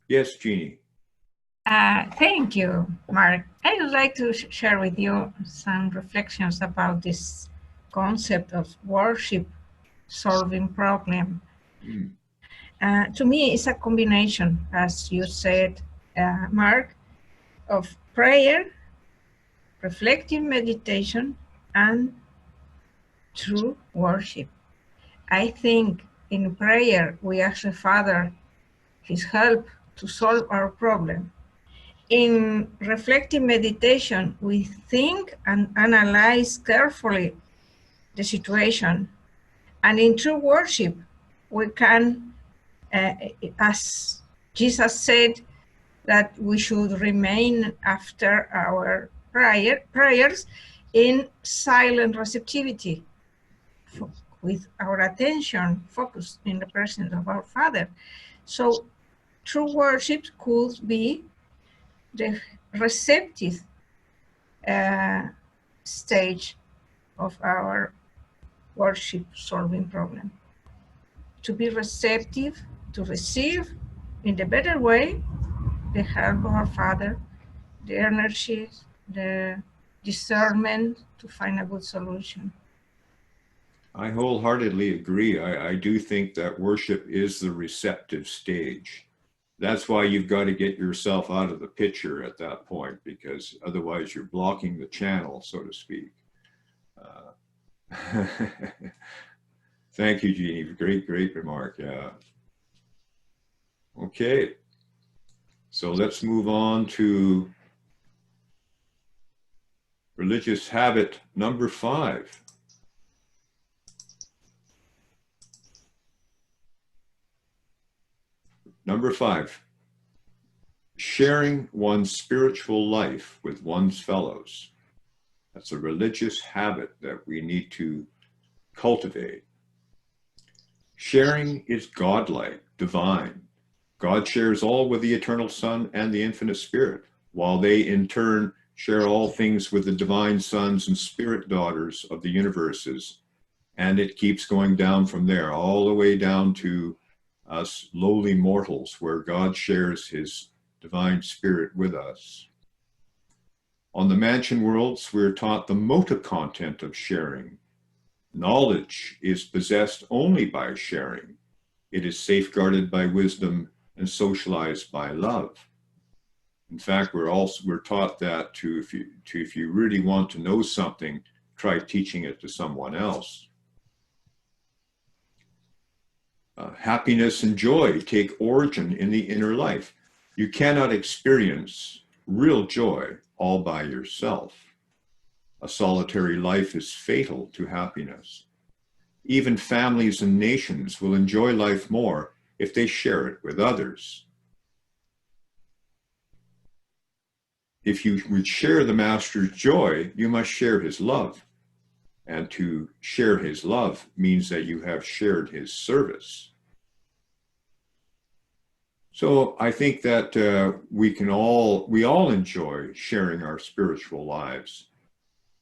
Yes, Jeannie. Thank you, Mark. I would like to share with you some reflections about this concept of worship solving problem. To me, it's a combination, as you said, Mark, of prayer, reflective meditation, and true worship. I think in prayer, we ask the Father His help to solve our problem. In reflective meditation, we think and analyze carefully the situation. And in true worship, we can, as Jesus said, that we should remain after our prayers in silent receptivity, with our attention focused in the presence of our Father. So true worship could be the receptive stage of our worship solving problem. To be receptive, to receive in the better way the help of our Father, the energy, the discernment to find a good solution. I wholeheartedly agree. I do think that worship is the receptive stage. That's why you've got to get yourself out of the picture at that point, because otherwise you're blocking the channel, so to speak. Thank you, Jeannie. Great remark. Yeah. Okay. So let's move on to religious habit number 5. Number 5, sharing one's spiritual life with one's fellows. That's a religious habit that we need to cultivate. Sharing is godlike, divine. God shares all with the eternal Son and the infinite Spirit, while they in turn share all things with the divine sons and spirit daughters of the universes. And it keeps going down from there, all the way down to us lowly mortals, where God shares his divine spirit with us. On the mansion worlds, we're taught the motor content of sharing. Knowledge is possessed only by sharing. It is safeguarded by wisdom and socialized by love. In fact, we're taught that if you really want to know something, try teaching it to someone else. Happiness and joy take origin in the inner life. You cannot experience real joy all by yourself. A solitary life is fatal to happiness. Even families and nations will enjoy life more if they share it with others. If you would share the Master's joy, you must share his love. And to share his love means that you have shared his service. So I think that we all enjoy sharing our spiritual lives,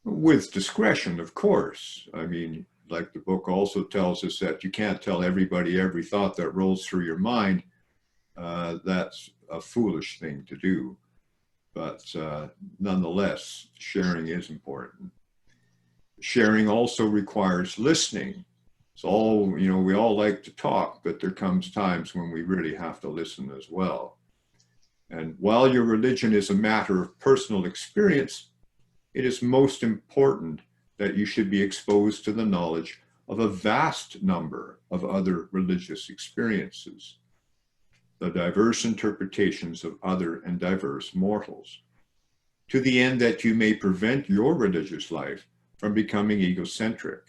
with discretion, of course. I mean, like the book also tells us that you can't tell everybody every thought that rolls through your mind. That's a foolish thing to do. But nonetheless, sharing is important. Sharing also requires listening. It's all, we all like to talk, but there comes times when we really have to listen as well. And while your religion is a matter of personal experience, it is most important that you should be exposed to the knowledge of a vast number of other religious experiences, the diverse interpretations of other and diverse mortals, to the end that you may prevent your religious life from becoming egocentric,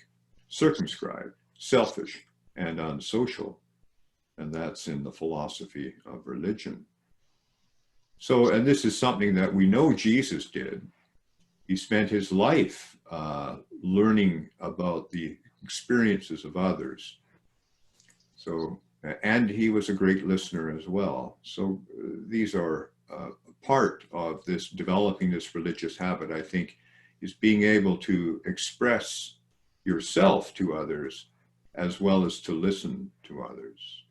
circumscribed, selfish, and unsocial. And that's in the philosophy of religion. So, and this is something that we know Jesus did. He spent his life learning about the experiences of others. So, and he was a great listener as well. So these are part of this developing this religious habit, I think, is being able to express yourself to others as well as to listen to others.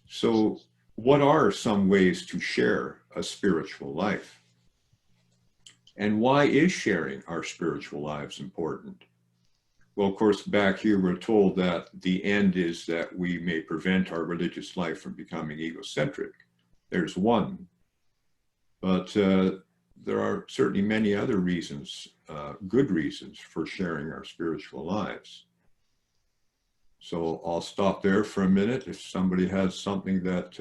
So what are some ways to share a spiritual life? And why is sharing our spiritual lives important? Well, of course, back here, we're told that the end is that we may prevent our religious life from becoming egocentric. There's one. But there are certainly many other reasons, good reasons for sharing our spiritual lives. So I'll stop there for a minute. If somebody has something that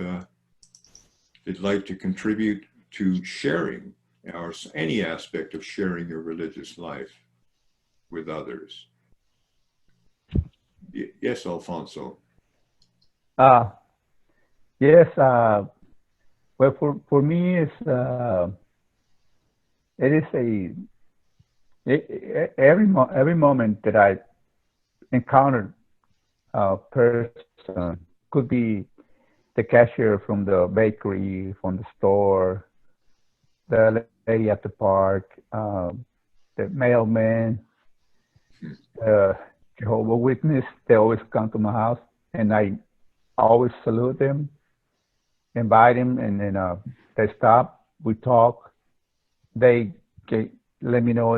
they'd like to contribute to sharing, or any aspect of sharing your religious life with others. Yes, Alfonso. Yes. Well, for me, it is every moment that I encounter a person, could be the cashier from the bakery, from the store, the lady at the park, the mailman, Jehovah's Witness. They always come to my house, and I always salute them, invite them, and then they stop. We talk. They let me know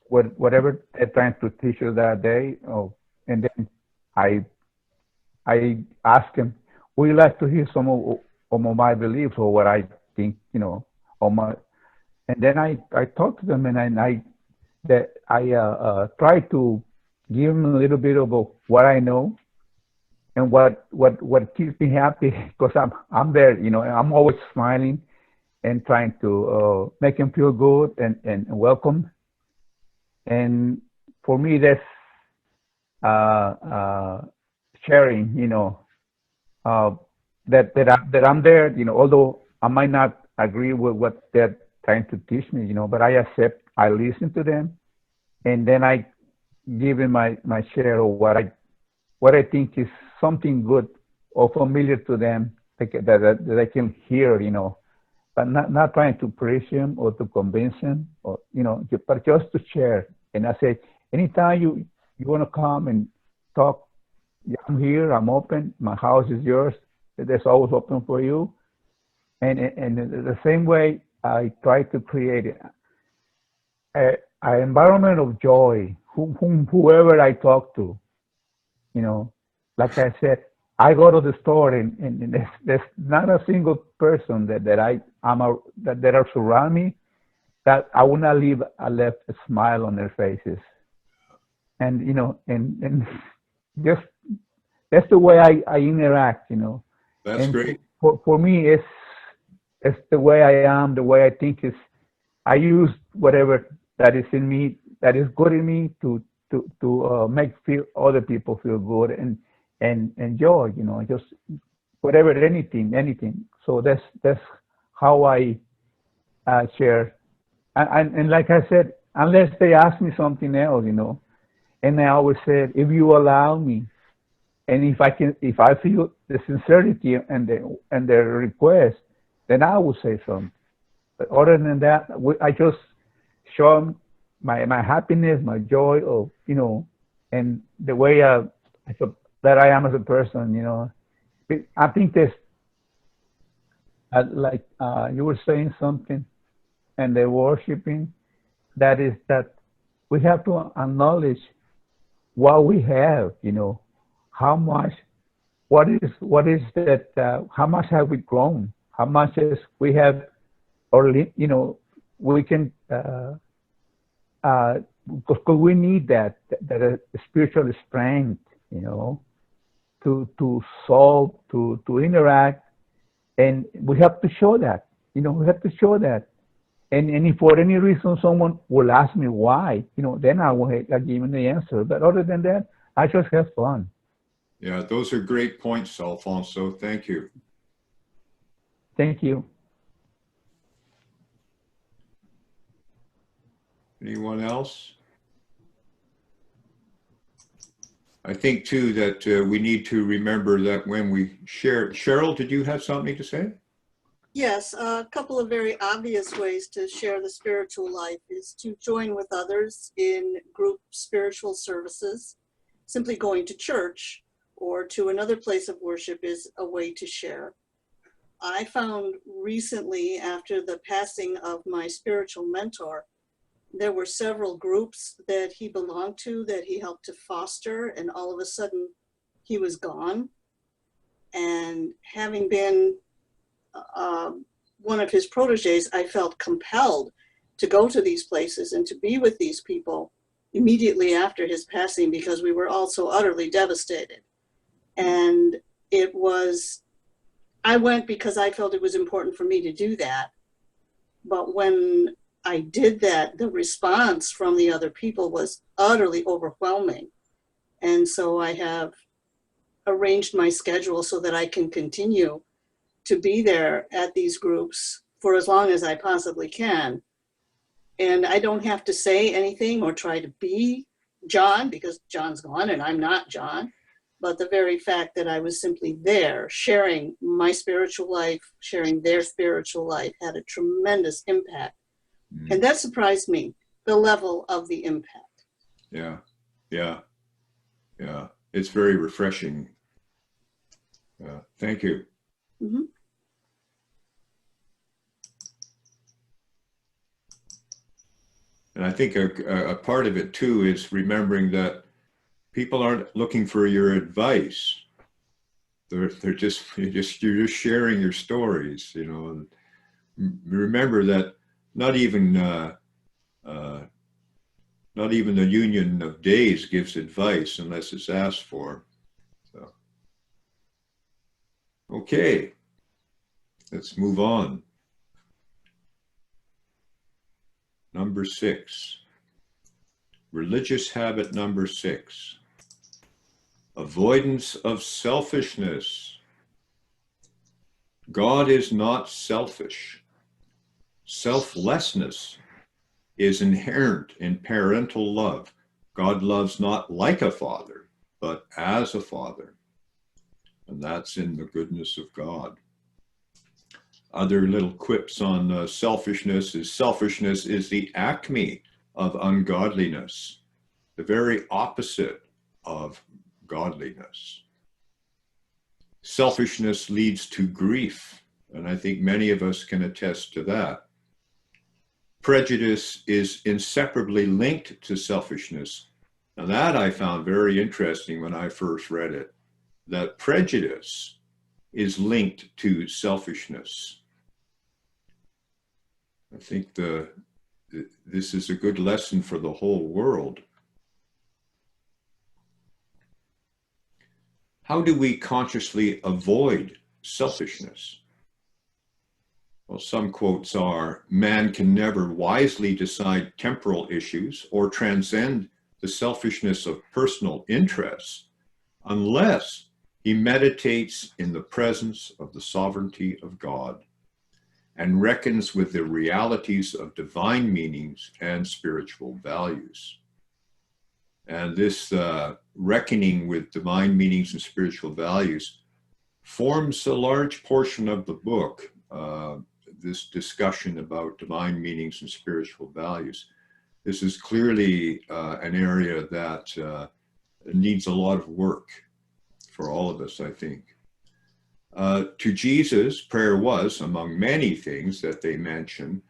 whatever they're trying to teach us that day. And then I ask them, would you like to hear some of my beliefs or what I think, and then I talk to them, and I try to give them a little bit of what I know and what keeps me happy, because I'm there, I'm always smiling and trying to make them feel good and welcome. And for me, that's sharing, that I'm there, although I might not agree with what they're trying to teach me, but I accept, I listen to them, and then I give them my share of what I think is something good or familiar to them that they can hear, but not trying to preach them or to convince them, or but just to share. And I say, anytime you want to come and talk, I'm here, I'm open, my house is yours, it's always open for you. And the same way, I try to create an environment of joy, whoever I talk to, like I said, I go to the store and there's not a single person that are surround me that I would not leave left a smile on their faces. And and just that's the way I interact, That's and great. For me, it's the way I am, the way I think is. I use whatever that is in me, that is good in me, to make other people feel good and enjoy, just whatever, anything. So that's how I share. And like I said, unless they ask me something else, and I always said, if you allow me, and if I feel the sincerity and their request, then I will say something. But other than that, I just show them my happiness, my joy, and the way that I am as a person, I think there's, like you were saying something, and they're worshiping, that we have to acknowledge what we have, how much, what is that, how much have we grown, how much is we have, or, we can, because we need that spiritual strength, to solve, to interact, and we have to show that, we have to show that. And if for any reason someone will ask me why, then I will give them the answer. But other than that, I just have fun. Yeah, those are great points, Alfonso. Thank you. Thank you. Anyone else? I think too that we need to remember that when we share. Cheryl, did you have something to say? Yes, a couple of very obvious ways to share the spiritual life is to join with others in group spiritual services, simply going to church, or to another place of worship is a way to share. I found recently, after the passing of my spiritual mentor, there were several groups that he belonged to that he helped to foster, and all of a sudden he was gone. And having been one of his proteges, I felt compelled to go to these places and to be with these people immediately after his passing, because we were all so utterly devastated. And I went because I felt it was important for me to do that. But when I did that, the response from the other people was utterly overwhelming. And so I have arranged my schedule so that I can continue to be there at these groups for as long as I possibly can. And I don't have to say anything or try to be John, because John's gone and I'm not John. But the very fact that I was simply there, sharing my spiritual life, sharing their spiritual life, had a tremendous impact. And that surprised me, the level of the impact. Yeah, yeah, yeah. It's very refreshing. Thank you. Mm-hmm. And I think a part of it too is remembering that people aren't looking for your advice. You're just sharing your stories, you know. And remember that not even the Union of Days gives advice unless it's asked for. So, okay, let's move on. Number 6, religious habit number 6, avoidance of selfishness. God is not selfish. Selflessness is inherent in parental love. God loves not like a father, but as a father. And that's in the goodness of God. Other little quips on selfishness is the acme of ungodliness, the very opposite of godliness. Selfishness leads to grief, and I think many of us can attest to that. Prejudice is inseparably linked to selfishness. And that I found very interesting when I first read it, that prejudice is linked to selfishness. I think this is a good lesson for the whole world. How do we consciously avoid selfishness? Well, some quotes are, man can never wisely decide temporal issues or transcend the selfishness of personal interests unless he meditates in the presence of the sovereignty of God and reckons with the realities of divine meanings and spiritual values. And this reckoning with divine meanings and spiritual values forms a large portion of the book, this discussion about divine meanings and spiritual values. This is clearly an area that needs a lot of work for all of us, I think. To Jesus, prayer was, among many things that they mention,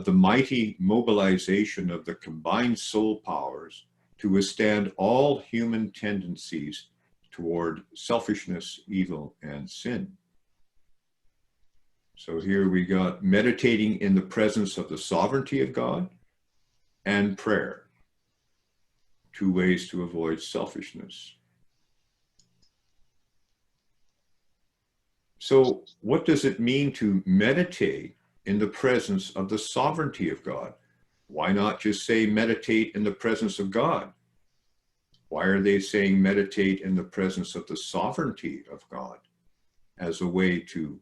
the mighty mobilization of the combined soul powers to withstand all human tendencies toward selfishness, evil, and sin. So here we got meditating in the presence of the sovereignty of God and prayer, 2 ways to avoid selfishness. So what does it mean to meditate in the presence of the sovereignty of God? Why not just say meditate in the presence of God? Why are they saying meditate in the presence of the sovereignty of God as a way to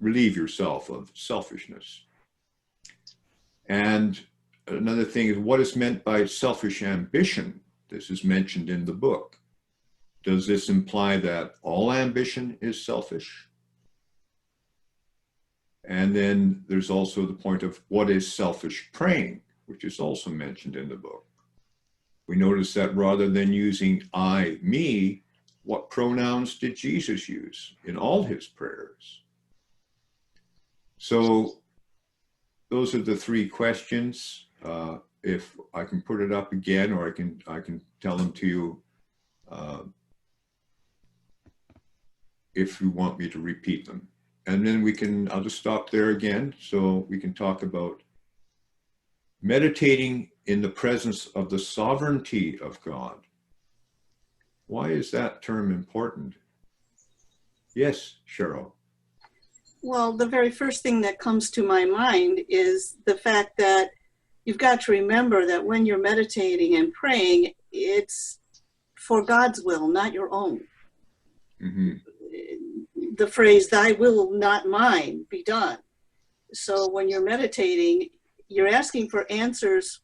relieve yourself of selfishness? And another thing is, what is meant by selfish ambition? This is mentioned in the book. Does this imply that all ambition is selfish? And then there's also the point of what is selfish praying, which is also mentioned in the book. We notice that rather than using I, me, what pronouns did Jesus use in all his prayers? So those are the three questions. If I can put it up again, or I can tell them to you if you want me to repeat them. And then I'll just stop there again so we can talk about meditating in the presence of the sovereignty of God. Why is that term important? Yes, Cheryl. Well, the very first thing that comes to my mind is the fact that you've got to remember that when you're meditating and praying, it's for God's will, not your own. Mm-hmm. The phrase, thy will, not mine, be done. So when you're meditating, you're asking for answers,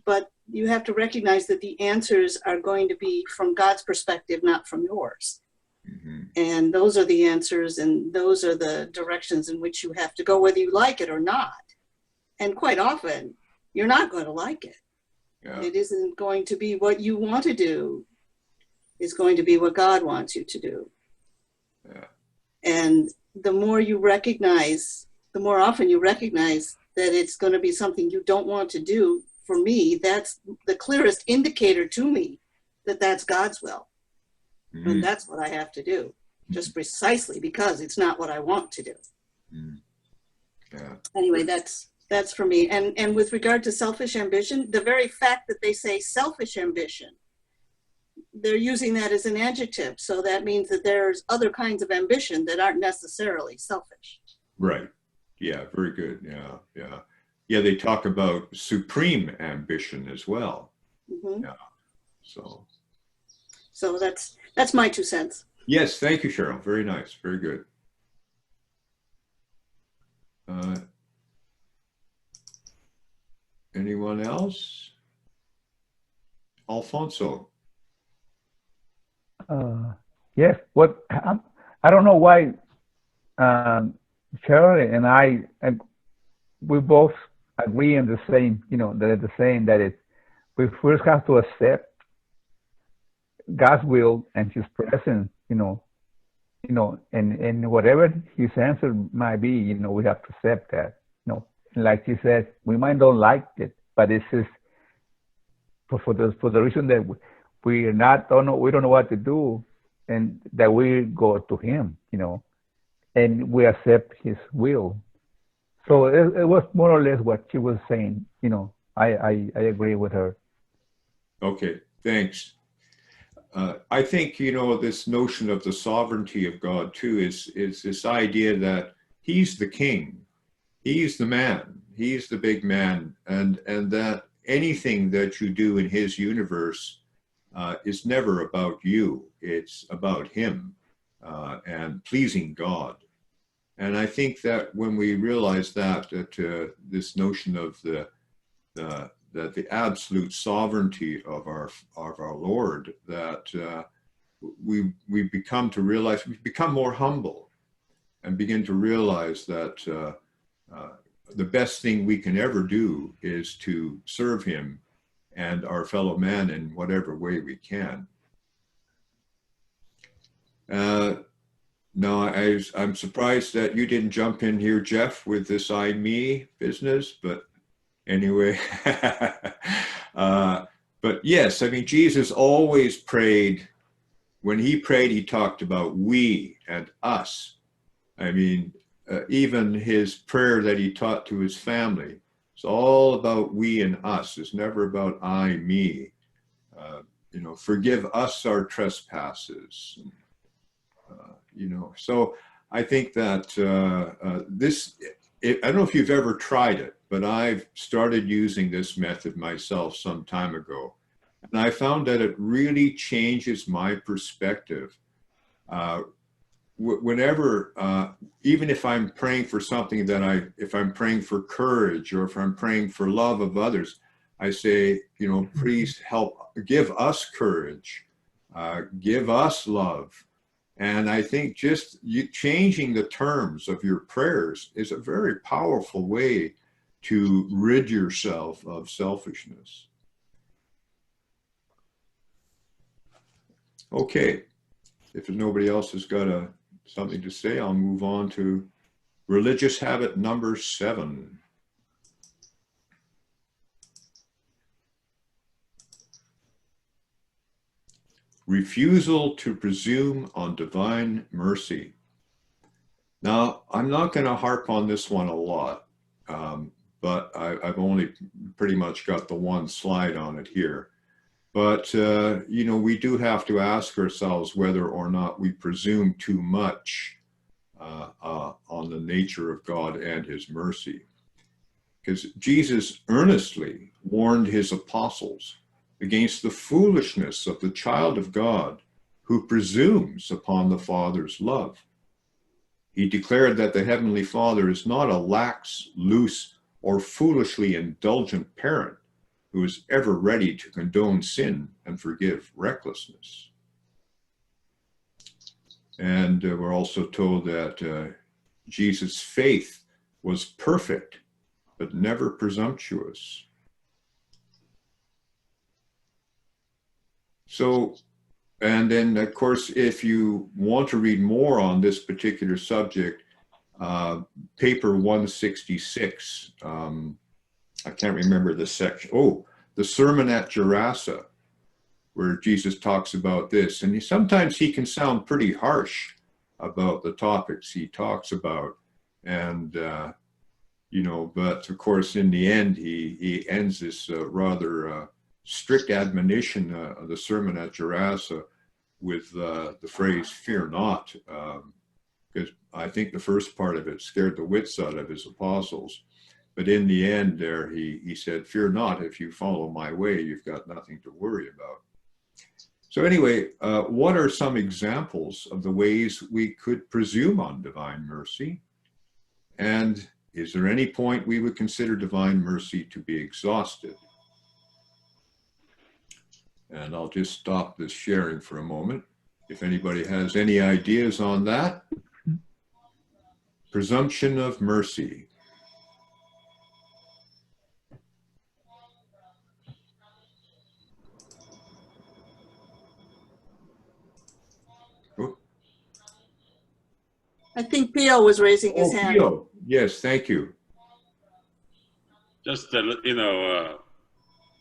but you have to recognize that the answers are going to be from God's perspective, not from yours. Mm-hmm. And those are the answers, and those are the directions in which you have to go, whether you like it or not. And quite often, you're not going to like it. Yeah. It isn't going to be what you want to do. It's going to be what God wants you to do. Yeah. And the more you recognize, the more often you recognize that it's going to be something you don't want to do, for me, that's the clearest indicator to me that that's God's will. Mm-hmm. And that's what I have to do, just precisely because it's not what I want to do. Mm-hmm. Yeah. Anyway, that's for me. And with regard to selfish ambition, the very fact that they say selfish ambition, they're using that as an adjective. So that means that there's other kinds of ambition that aren't necessarily selfish. Right. Yeah, very good. Yeah, yeah. Yeah, they talk about supreme ambition as well. Mm-hmm. Yeah. So that's my 2 cents. Yes, thank you, Cheryl. Very nice. Very good. Anyone else? Alfonso. Yes. What I don't know why Cheryl and I we both agree on the same. That we first have to accept God's will and His presence. And whatever His answer might be, we have to accept that. Like she said, we might not like it, but it's just for the reason that we don't know what to do, and that we go to Him, and we accept His will. So it was more or less what she was saying. I agree with her. Okay, thanks. I think this notion of the sovereignty of God too is this idea that He's the king. He's the man, he's the big man, and that anything that you do in his universe is never about you. It's about him and pleasing God. And I think that when we realize that this notion of the absolute sovereignty of our Lord, that we become more humble and begin to realize that the best thing we can ever do is to serve him and our fellow man in whatever way we can. Now, I'm surprised that you didn't jump in here, Jeff, with this I, me business, but anyway. But yes, I mean, Jesus always prayed. When he prayed, he talked about we and us. I mean, even his prayer that he taught to his family, it's all about we and us. It's never about I, me. Forgive us our trespasses. So I think that I don't know if you've ever tried it, but I've started using this method myself some time ago. And I found that it really changes my perspective. Whenever, even if I'm praying for something if I'm praying for courage or if I'm praying for love of others, I say, please give us courage, give us love. And I think just changing the terms of your prayers is a very powerful way to rid yourself of selfishness. Okay, if nobody else has got something to say, I'll move on to religious habit number 7. Refusal to presume on divine mercy. Now, I'm not going to harp on this one a lot, but I've only pretty much got the one slide on it here. But, you know, we do have to ask ourselves whether or not we presume too much on the nature of God and his mercy. Because Jesus earnestly warned his apostles against the foolishness of the child of God who presumes upon the Father's love. He declared that the Heavenly Father is not a lax, loose, or foolishly indulgent parent who is ever ready to condone sin and forgive recklessness. And we're also told that Jesus' faith was perfect, but never presumptuous. So, and then of course, if you want to read more on this particular subject, paper 166, I can't remember the section. Oh, the Sermon at Gerasa, where Jesus talks about this. And sometimes he can sound pretty harsh about the topics he talks about. And, you know, but of course, in the end, he ends this rather strict admonition of the Sermon at Gerasa with the phrase, fear not, because I think the first part of it scared the wits out of his apostles. But in the end there, he said, fear not, if you follow my way, you've got nothing to worry about. So anyway, what are some examples of the ways we could presume on divine mercy? And is there any point we would consider divine mercy to be exhausted? And I'll just stop this sharing for a moment. If anybody has any ideas on that. Presumption of mercy. I think Pio was raising his hand. Pio. Yes, thank you. Just, you know,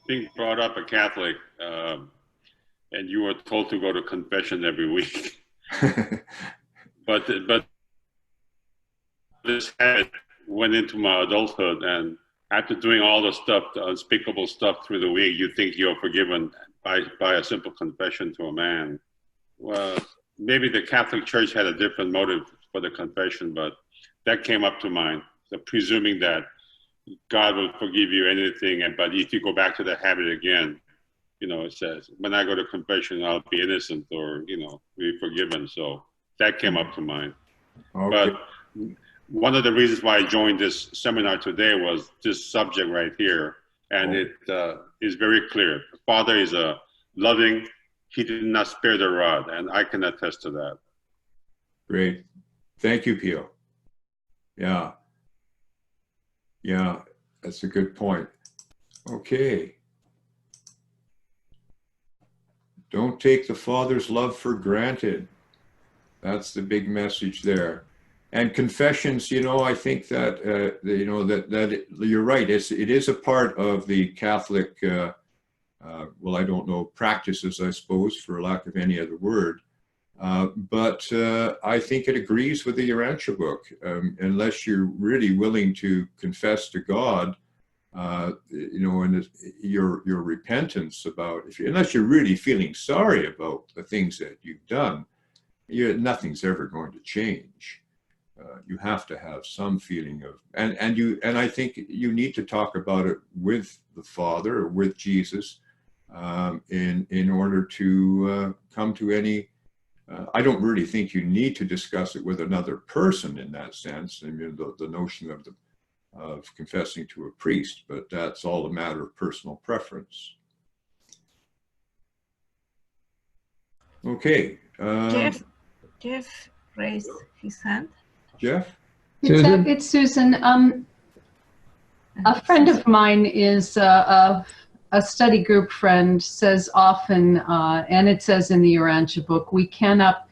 being brought up a Catholic, and you were told to go to confession every week. but this habit went into my adulthood, and after doing all the stuff, the unspeakable stuff through the week, you think you're forgiven by a simple confession to a man. Well, maybe the Catholic Church had a different motive for the confession, but that came up to mind, the presuming that God will forgive you anything, but if you go back to the habit again, you know, it says, when I go to confession, I'll be innocent or, you know, be forgiven. So that came up to mind. Okay. But one of the reasons why I joined this seminar today was this subject right here. And it is very clear. The Father is a loving, he did not spare the rod, and I can attest to that. Great. Thank you, Pio. Yeah. Yeah, that's a good point. Okay. Don't take the Father's love for granted. That's the big message there. And confessions, you know, I think that, you know, that you're right. It is a part of the Catholic, well, I don't know, practices, I suppose, for lack of any other word. But I think it agrees with the Urantia Book. Unless you're really willing to confess to God, you know, and your repentance about, unless you're really feeling sorry about the things that you've done, nothing's ever going to change. You have to have some feeling of, and I think you need to talk about it with the Father or with Jesus in order to come to any. I don't really think you need to discuss it with another person in that sense. I mean, the notion of confessing to a priest, but that's all a matter of personal preference. Okay. Jeff raised his hand. Jeff? It's Susan. A friend of mine is a a study group friend says often, and it says in the Urantia book, we cannot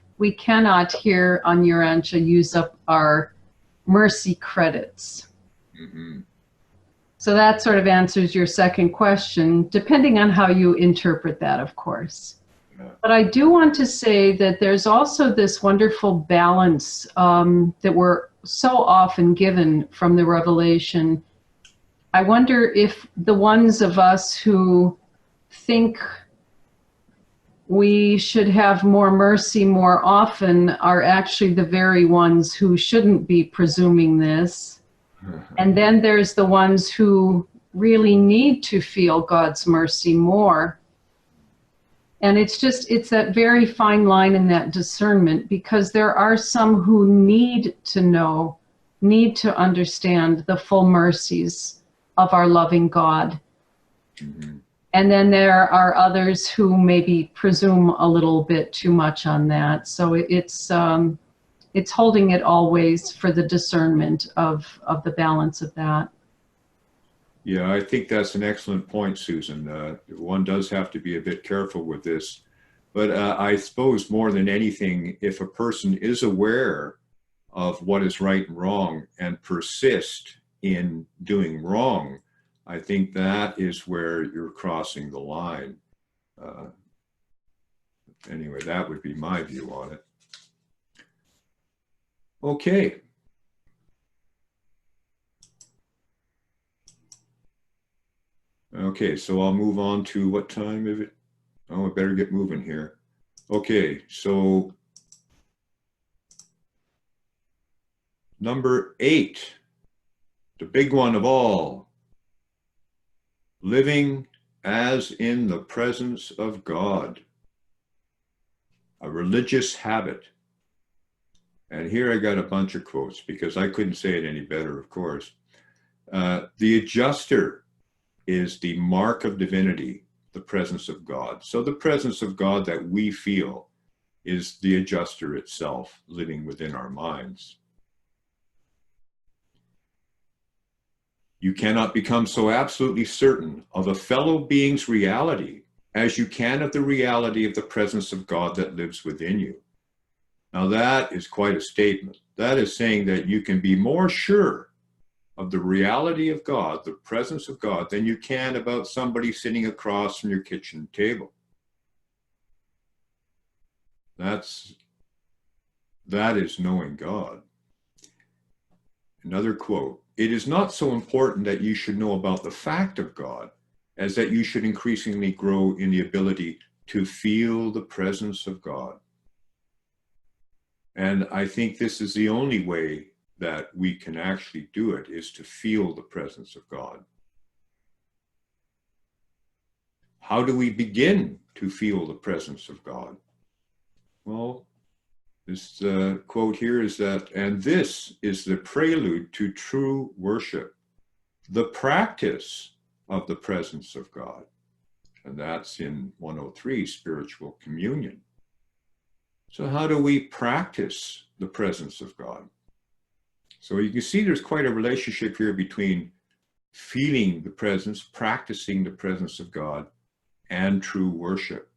here on Urantia use up our mercy credits. Mm-hmm. So that sort of answers your second question, depending on how you interpret that, of course. Yeah. But I do want to say that there's also this wonderful balance that we're so often given from the revelation. I wonder if the ones of us who think we should have more mercy more often are actually the very ones who shouldn't be presuming this. And then there's the ones who really need to feel God's mercy more. And it's that very fine line in that discernment, because there are some who need to know, need to understand the full mercies of our loving God. Mm-hmm. And then there are others who maybe presume a little bit too much on that. So it's holding it always for the discernment of the balance of that. Yeah, I think that's an excellent point, Susan. One does have to be a bit careful with this. But I suppose more than anything, if a person is aware of what is right and wrong and persist in doing wrong, I think that is where you're crossing the line. Anyway, that would be my view on it. Okay. Okay, so I'll move on to what time is it? Oh, I better get moving here. Okay, so number 8, the big one of all, living as in the presence of God, a religious habit. And here I got a bunch of quotes because I couldn't say it any better, of course. The adjuster is the mark of divinity, the presence of God. So the presence of God that we feel is the adjuster itself living within our minds. You cannot become so absolutely certain of a fellow being's reality as you can of the reality of the presence of God that lives within you. Now that is quite a statement. That is saying that you can be more sure of the reality of God, the presence of God, than you can about somebody sitting across from your kitchen table. That is knowing God. Another quote, it is not so important that you should know about the fact of God as that you should increasingly grow in the ability to feel the presence of God. And I think this is the only way that we can actually do it, is to feel the presence of God. How do we begin to feel the presence of God? Well, this quote here is that, and this is the prelude to true worship, the practice of the presence of God. And that's in 103, spiritual communion. So how do we practice the presence of God? So you can see there's quite a relationship here between feeling the presence, practicing the presence of God, and true worship.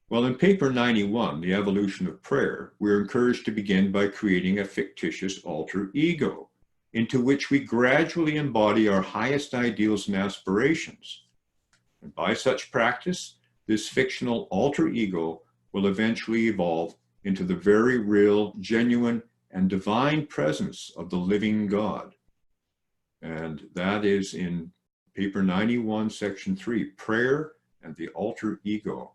Well, in paper 91, The Evolution of Prayer, we're encouraged to begin by creating a fictitious alter ego into which we gradually embody our highest ideals and aspirations. And by such practice, this fictional alter ego will eventually evolve into the very real, genuine, and divine presence of the living God. And that is in paper 91, section 3, Prayer and the Alter Ego.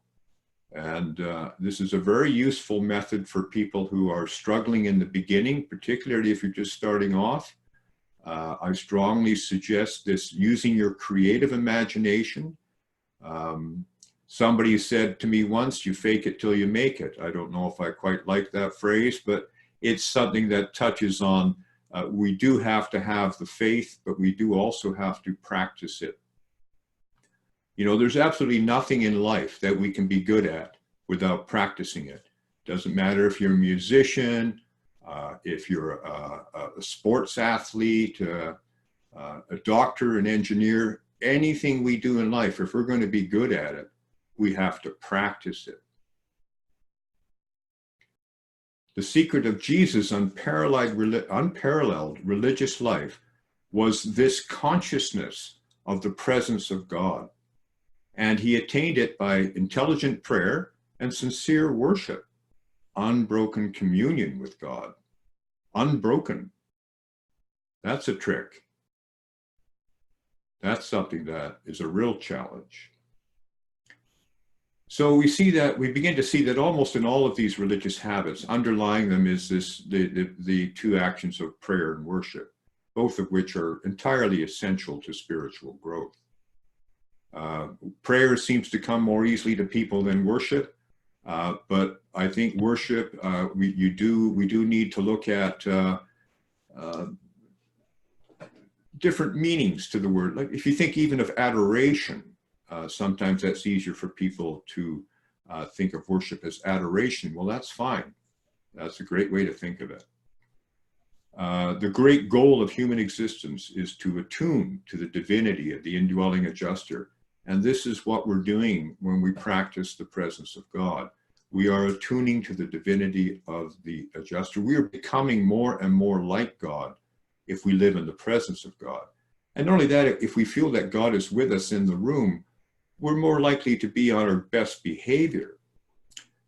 And this is a very useful method for people who are struggling in the beginning, particularly if you're just starting off. I strongly suggest this using your creative imagination. Somebody said to me once, you fake it till you make it. I don't know if I quite like that phrase, but it's something that touches on, we do have to have the faith, but we do also have to practice it. You know, there's absolutely nothing in life that we can be good at without practicing it. Doesn't matter if you're a musician, if you're a sports athlete, a doctor, an engineer, anything we do in life, if we're going to be good at it, we have to practice it. The secret of Jesus' unparalleled religious life was this consciousness of the presence of God. And he attained it by intelligent prayer and sincere worship, unbroken communion with God. Unbroken. That's a trick. That's something that is a real challenge. So we begin to see that almost in all of these religious habits, underlying them is the two actions of prayer and worship, both of which are entirely essential to spiritual growth. Prayer seems to come more easily to people than worship, but I think worship, we do need to look at different meanings to the word. Like if you think even of adoration, sometimes that's easier for people to think of worship as adoration. Well, that's fine. That's a great way to think of it. The great goal of human existence is to attune to the divinity of the indwelling adjuster. And this is what we're doing when we practice the presence of God. We are attuning to the divinity of the adjuster. We are becoming more and more like God if we live in the presence of God. And not only that, if we feel that God is with us in the room, we're more likely to be on our best behavior.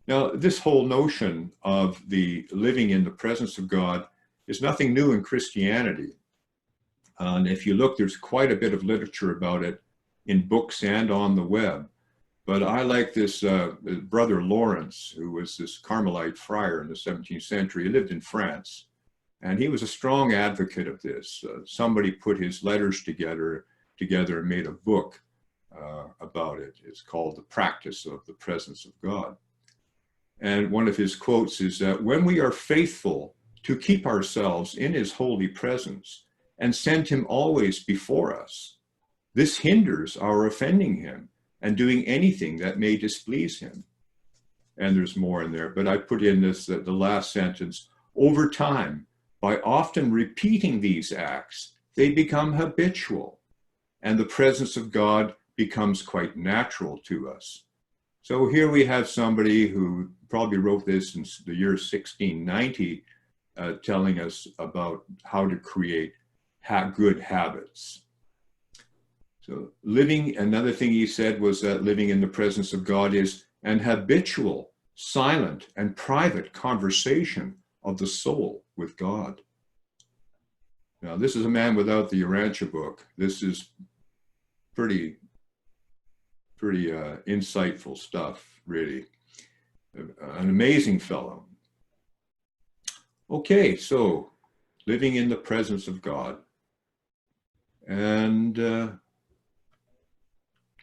Now, this whole notion of the living in the presence of God is nothing new in Christianity. And if you look, there's quite a bit of literature about it in books and on the web. But I like this brother Lawrence, who was this Carmelite friar in the 17th century. He lived in France, and he was a strong advocate of this. Somebody put his letters together and made a book about it. It's called The Practice of the Presence of God. And one of his quotes is that when we are faithful to keep ourselves in his holy presence and send him always before us, this hinders our offending him and doing anything that may displease him. And there's more in there, but I put in this, the last sentence, over time, by often repeating these acts, they become habitual, and the presence of God becomes quite natural to us. So here we have somebody who probably wrote this in the year 1690, telling us about how to create good habits. So another thing he said was that living in the presence of God is an habitual, silent, and private conversation of the soul with God. Now, this is a man without the Urantia book. This is pretty insightful stuff, really. An amazing fellow. Okay, so living in the presence of God. And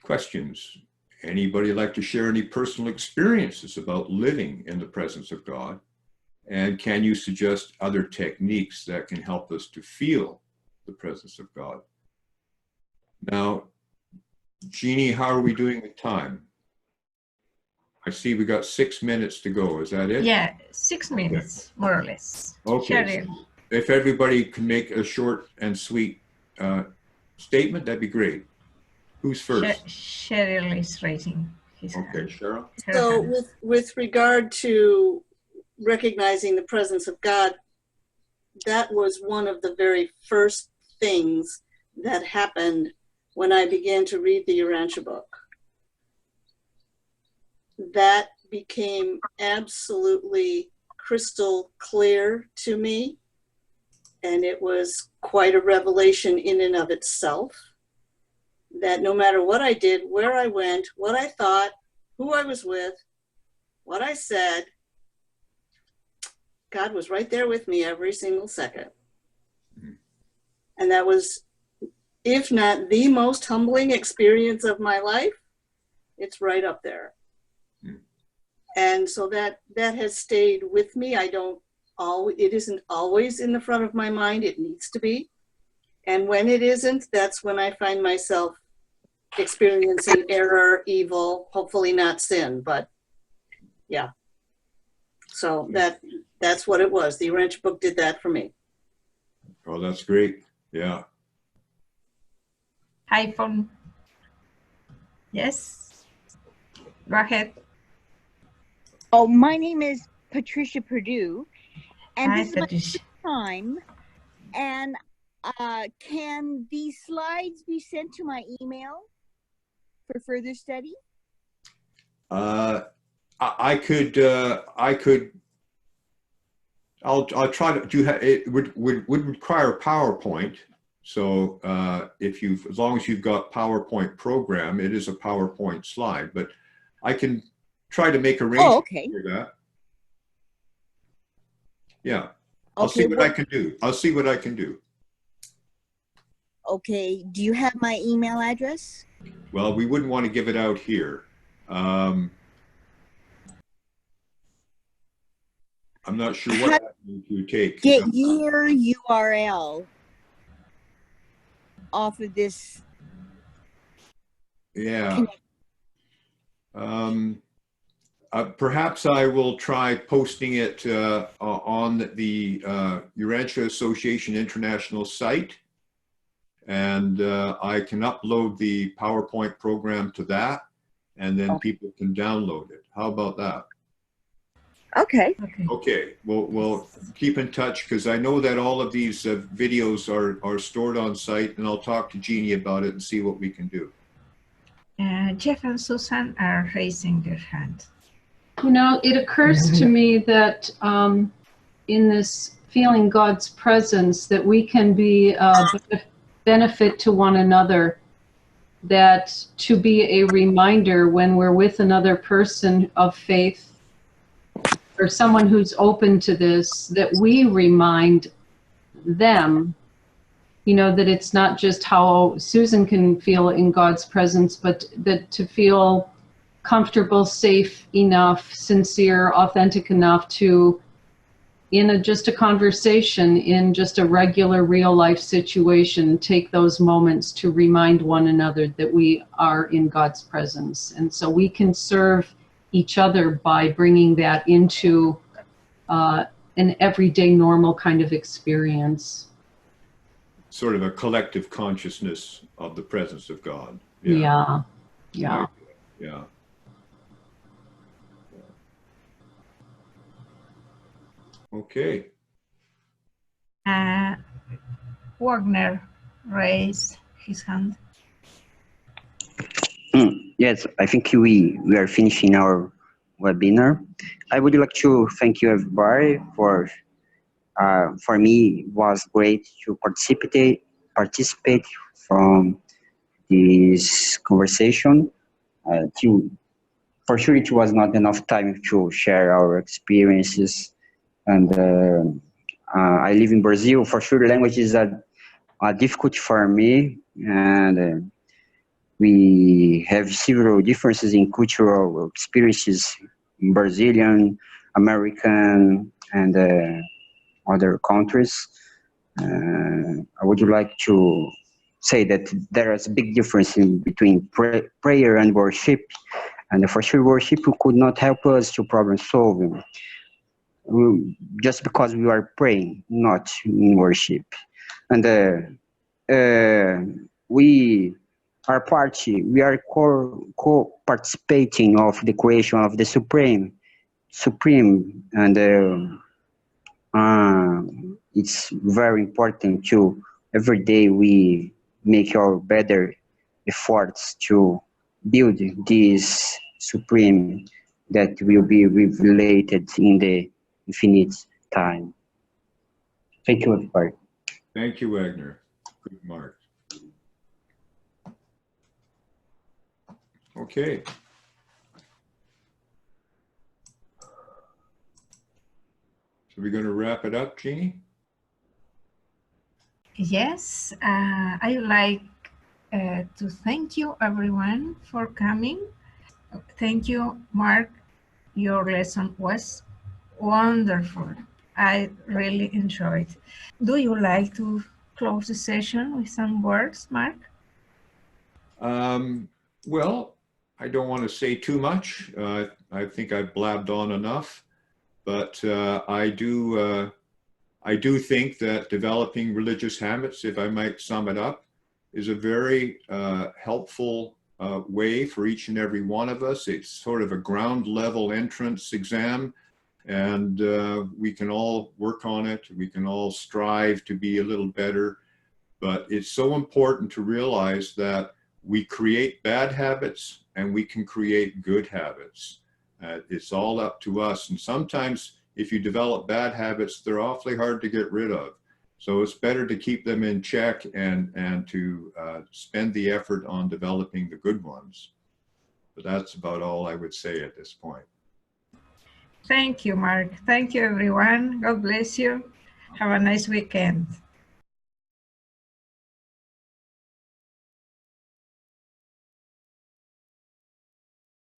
questions? Anybody like to share any personal experiences about living in the presence of God? And can you suggest other techniques that can help us to feel the presence of God? Now, Jeannie, how are we doing with time? I see we got 6 minutes to go. Is that it? Yeah, 6 minutes, more or less. Okay. So if everybody can make a short and sweet statement, that'd be great. Who's first? Cheryl is raising his hand. Okay, Cheryl. So with regard to recognizing the presence of God, that was one of the very first things that happened when I began to read the Urantia book. That became absolutely crystal clear to me, and it was quite a revelation in and of itself, that no matter what I did, where I went, what I thought, who I was with, what I said, God was right there with me every single second. And that was, if not the most humbling experience of my life, it's right up there. And so that has stayed with me. It isn't always in the front of my mind. It needs to be. And when it isn't, that's when I find myself experiencing error, evil, hopefully not sin, but yeah. So that's what it was. The Urantia book did that for me. Oh, that's great. Yeah. Hi, from Yes, go ahead. Oh, my name is Patricia Perdue, and Hi, this is my Patricia. first time. And can these slides be sent to my email for further study? I could. I'll try to. Do you have? It would require PowerPoint. So if you, as long as you've got PowerPoint program, it is a PowerPoint slide. But I can try to make arrangements for that. Yeah, I'll see what I can do. I'll see what I can do. Okay. Do you have my email address? Well, we wouldn't want to give it out here. I'm not sure what you take. Get your URL off of this. Yeah. Perhaps I will try posting it on the Urantia Association International site, and I can upload the PowerPoint program to that, and then people can download it. How about that? Okay. Okay. We'll keep in touch, because I know that all of these videos are stored on site, and I'll talk to Jeannie about it and see what we can do. Jeff and Susan are raising their hands. You know, it occurs to me that in this feeling God's presence, that we can be a benefit to one another, that to be a reminder when we're with another person of faith or someone who's open to this, that we remind them, you know, that it's not just how Susan can feel in God's presence, but that to feel comfortable, safe enough, sincere, authentic enough to, in just a conversation, in just a regular real life situation, take those moments to remind one another that we are in God's presence. And so we can serve each other by bringing that into an everyday normal kind of experience. Sort of a collective consciousness of the presence of God. Yeah. Okay. Wagner raised his hand. Yes, I think we are finishing our webinar. I would like to thank you everybody for me, it was great to participate from this conversation. For sure, it was not enough time to share our experiences, and I live in Brazil. For sure, languages are difficult for me, and we have several differences in cultural experiences in Brazilian, American, and other countries. I would like to say that there is a big difference between prayer and worship, and for sure worship could not help us to problem solving, just because we are praying, not in worship. And we are co-participating of the creation of the Supreme, and it's very important to every day we make our better efforts to build this Supreme that will be revelated in the infinite time. Thank you, everybody. Thank you, Wagner. Good remarks. Okay. So we're going to wrap it up, Jeannie? Yes, I would like to thank you everyone for coming. Thank you, Mark. Your lesson was wonderful. I really enjoyed. Do you like to close the session with some words, Mark? Well, I don't want to say too much. I think I've blabbed on enough, but I do think that developing religious habits, if I might sum it up, is a very helpful way for each and every one of us. It's sort of a ground level entrance exam, and we can all work on it. We can all strive to be a little better, but it's so important to realize that we create bad habits and we can create good habits. It's all up to us. And sometimes if you develop bad habits, they're awfully hard to get rid of. So it's better to keep them in check and to spend the effort on developing the good ones. But that's about all I would say at this point. Thank you, Mark. Thank you, everyone. God bless you. Have a nice weekend.